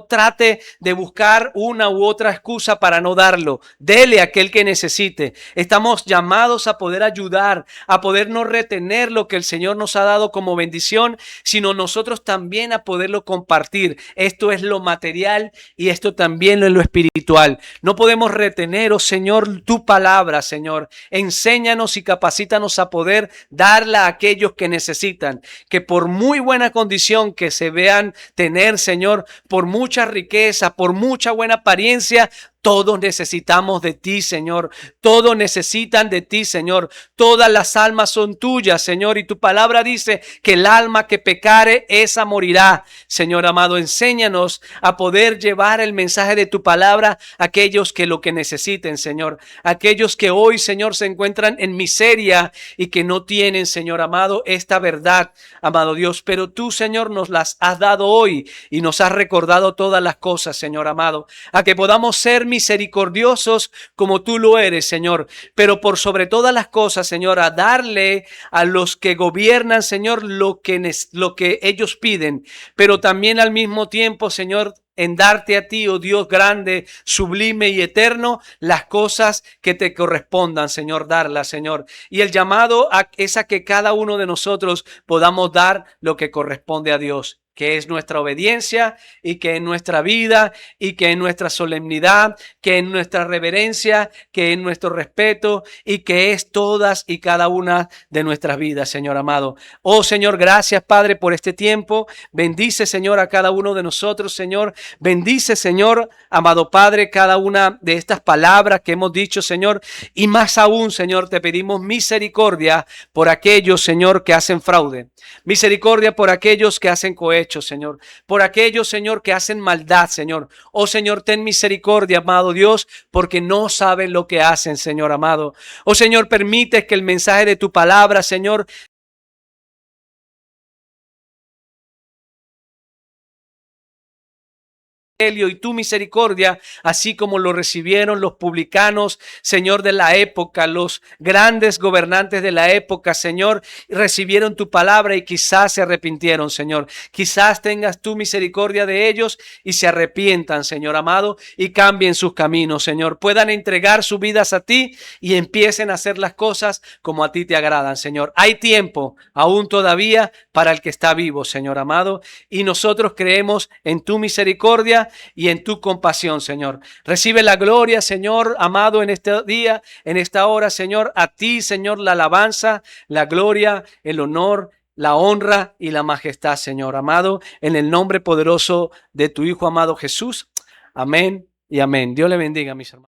trate de buscar una u otra excusa para no darlo. Dele a aquel que necesite. Estamos llamados a poder ayudar, a poder no retener lo que el Señor nos ha dado como bendición, sino nosotros también a poderlo compartir. Esto es lo material y esto también es lo espiritual. No podemos retener, oh Señor, tu palabra, Señor. Enséñanos y capacítanos a poder darla a aquellos que necesitan, que por muy buena condición que se vean tener, Señor, por mucha riqueza, por mucha buena apariencia, todos necesitamos de ti, Señor. Todos necesitan de ti, Señor. Todas las almas son tuyas, Señor. Y tu palabra dice que el alma que pecare, esa morirá. Señor amado, enséñanos a poder llevar el mensaje de tu palabra a aquellos que lo que necesiten, Señor. Aquellos que hoy, Señor, se encuentran en miseria y que no tienen, Señor amado, esta verdad, amado Dios. Pero tú, Señor, nos las has dado hoy y nos has recordado todas las cosas, Señor amado. A que podamos ser misericordiosos como tú lo eres, Señor. Pero por sobre todas las cosas, Señor, a darle a los que gobiernan, Señor, lo que ellos piden. Pero también al mismo tiempo, Señor, en darte a ti, oh Dios grande, sublime y eterno, las cosas que te correspondan, Señor, darlas, Señor. Y el llamado es a que cada uno de nosotros podamos dar lo que corresponde a Dios, que es nuestra obediencia y que en nuestra vida y que en nuestra solemnidad, que en nuestra reverencia, que en nuestro respeto y que es todas y cada una de nuestras vidas, Señor amado. Oh Señor, gracias Padre por este tiempo. Bendice, Señor, a cada uno de nosotros, Señor. Bendice, Señor, amado Padre, cada una de estas palabras que hemos dicho, Señor. Y más aún, Señor, te pedimos misericordia por aquellos, Señor, que hacen fraude. Misericordia por aquellos que hacen cohecho, Señor. Por aquellos, Señor, que hacen maldad, Señor. Oh, Señor, ten misericordia, amado Dios, porque no saben lo que hacen, Señor amado. Oh, Señor, permite que el mensaje de tu palabra, Señor, y tu misericordia, así como lo recibieron los publicanos, Señor, de la época, los grandes gobernantes de la época, Señor, recibieron tu palabra y quizás se arrepintieron, Señor. Quizás tengas tu misericordia de ellos y se arrepientan, Señor amado, y cambien sus caminos, Señor. Puedan entregar sus vidas a ti y empiecen a hacer las cosas como a ti te agradan, Señor. Hay tiempo aún todavía para el que está vivo, Señor amado, y nosotros creemos en tu misericordia y en tu compasión, Señor. Recibe la gloria, Señor amado, en este día, en esta hora, Señor. A ti, Señor, la alabanza, la gloria, el honor, la honra y la majestad, Señor amado, en el nombre poderoso de tu Hijo amado Jesús. Amén y amén. Dios le bendiga, mis hermanos.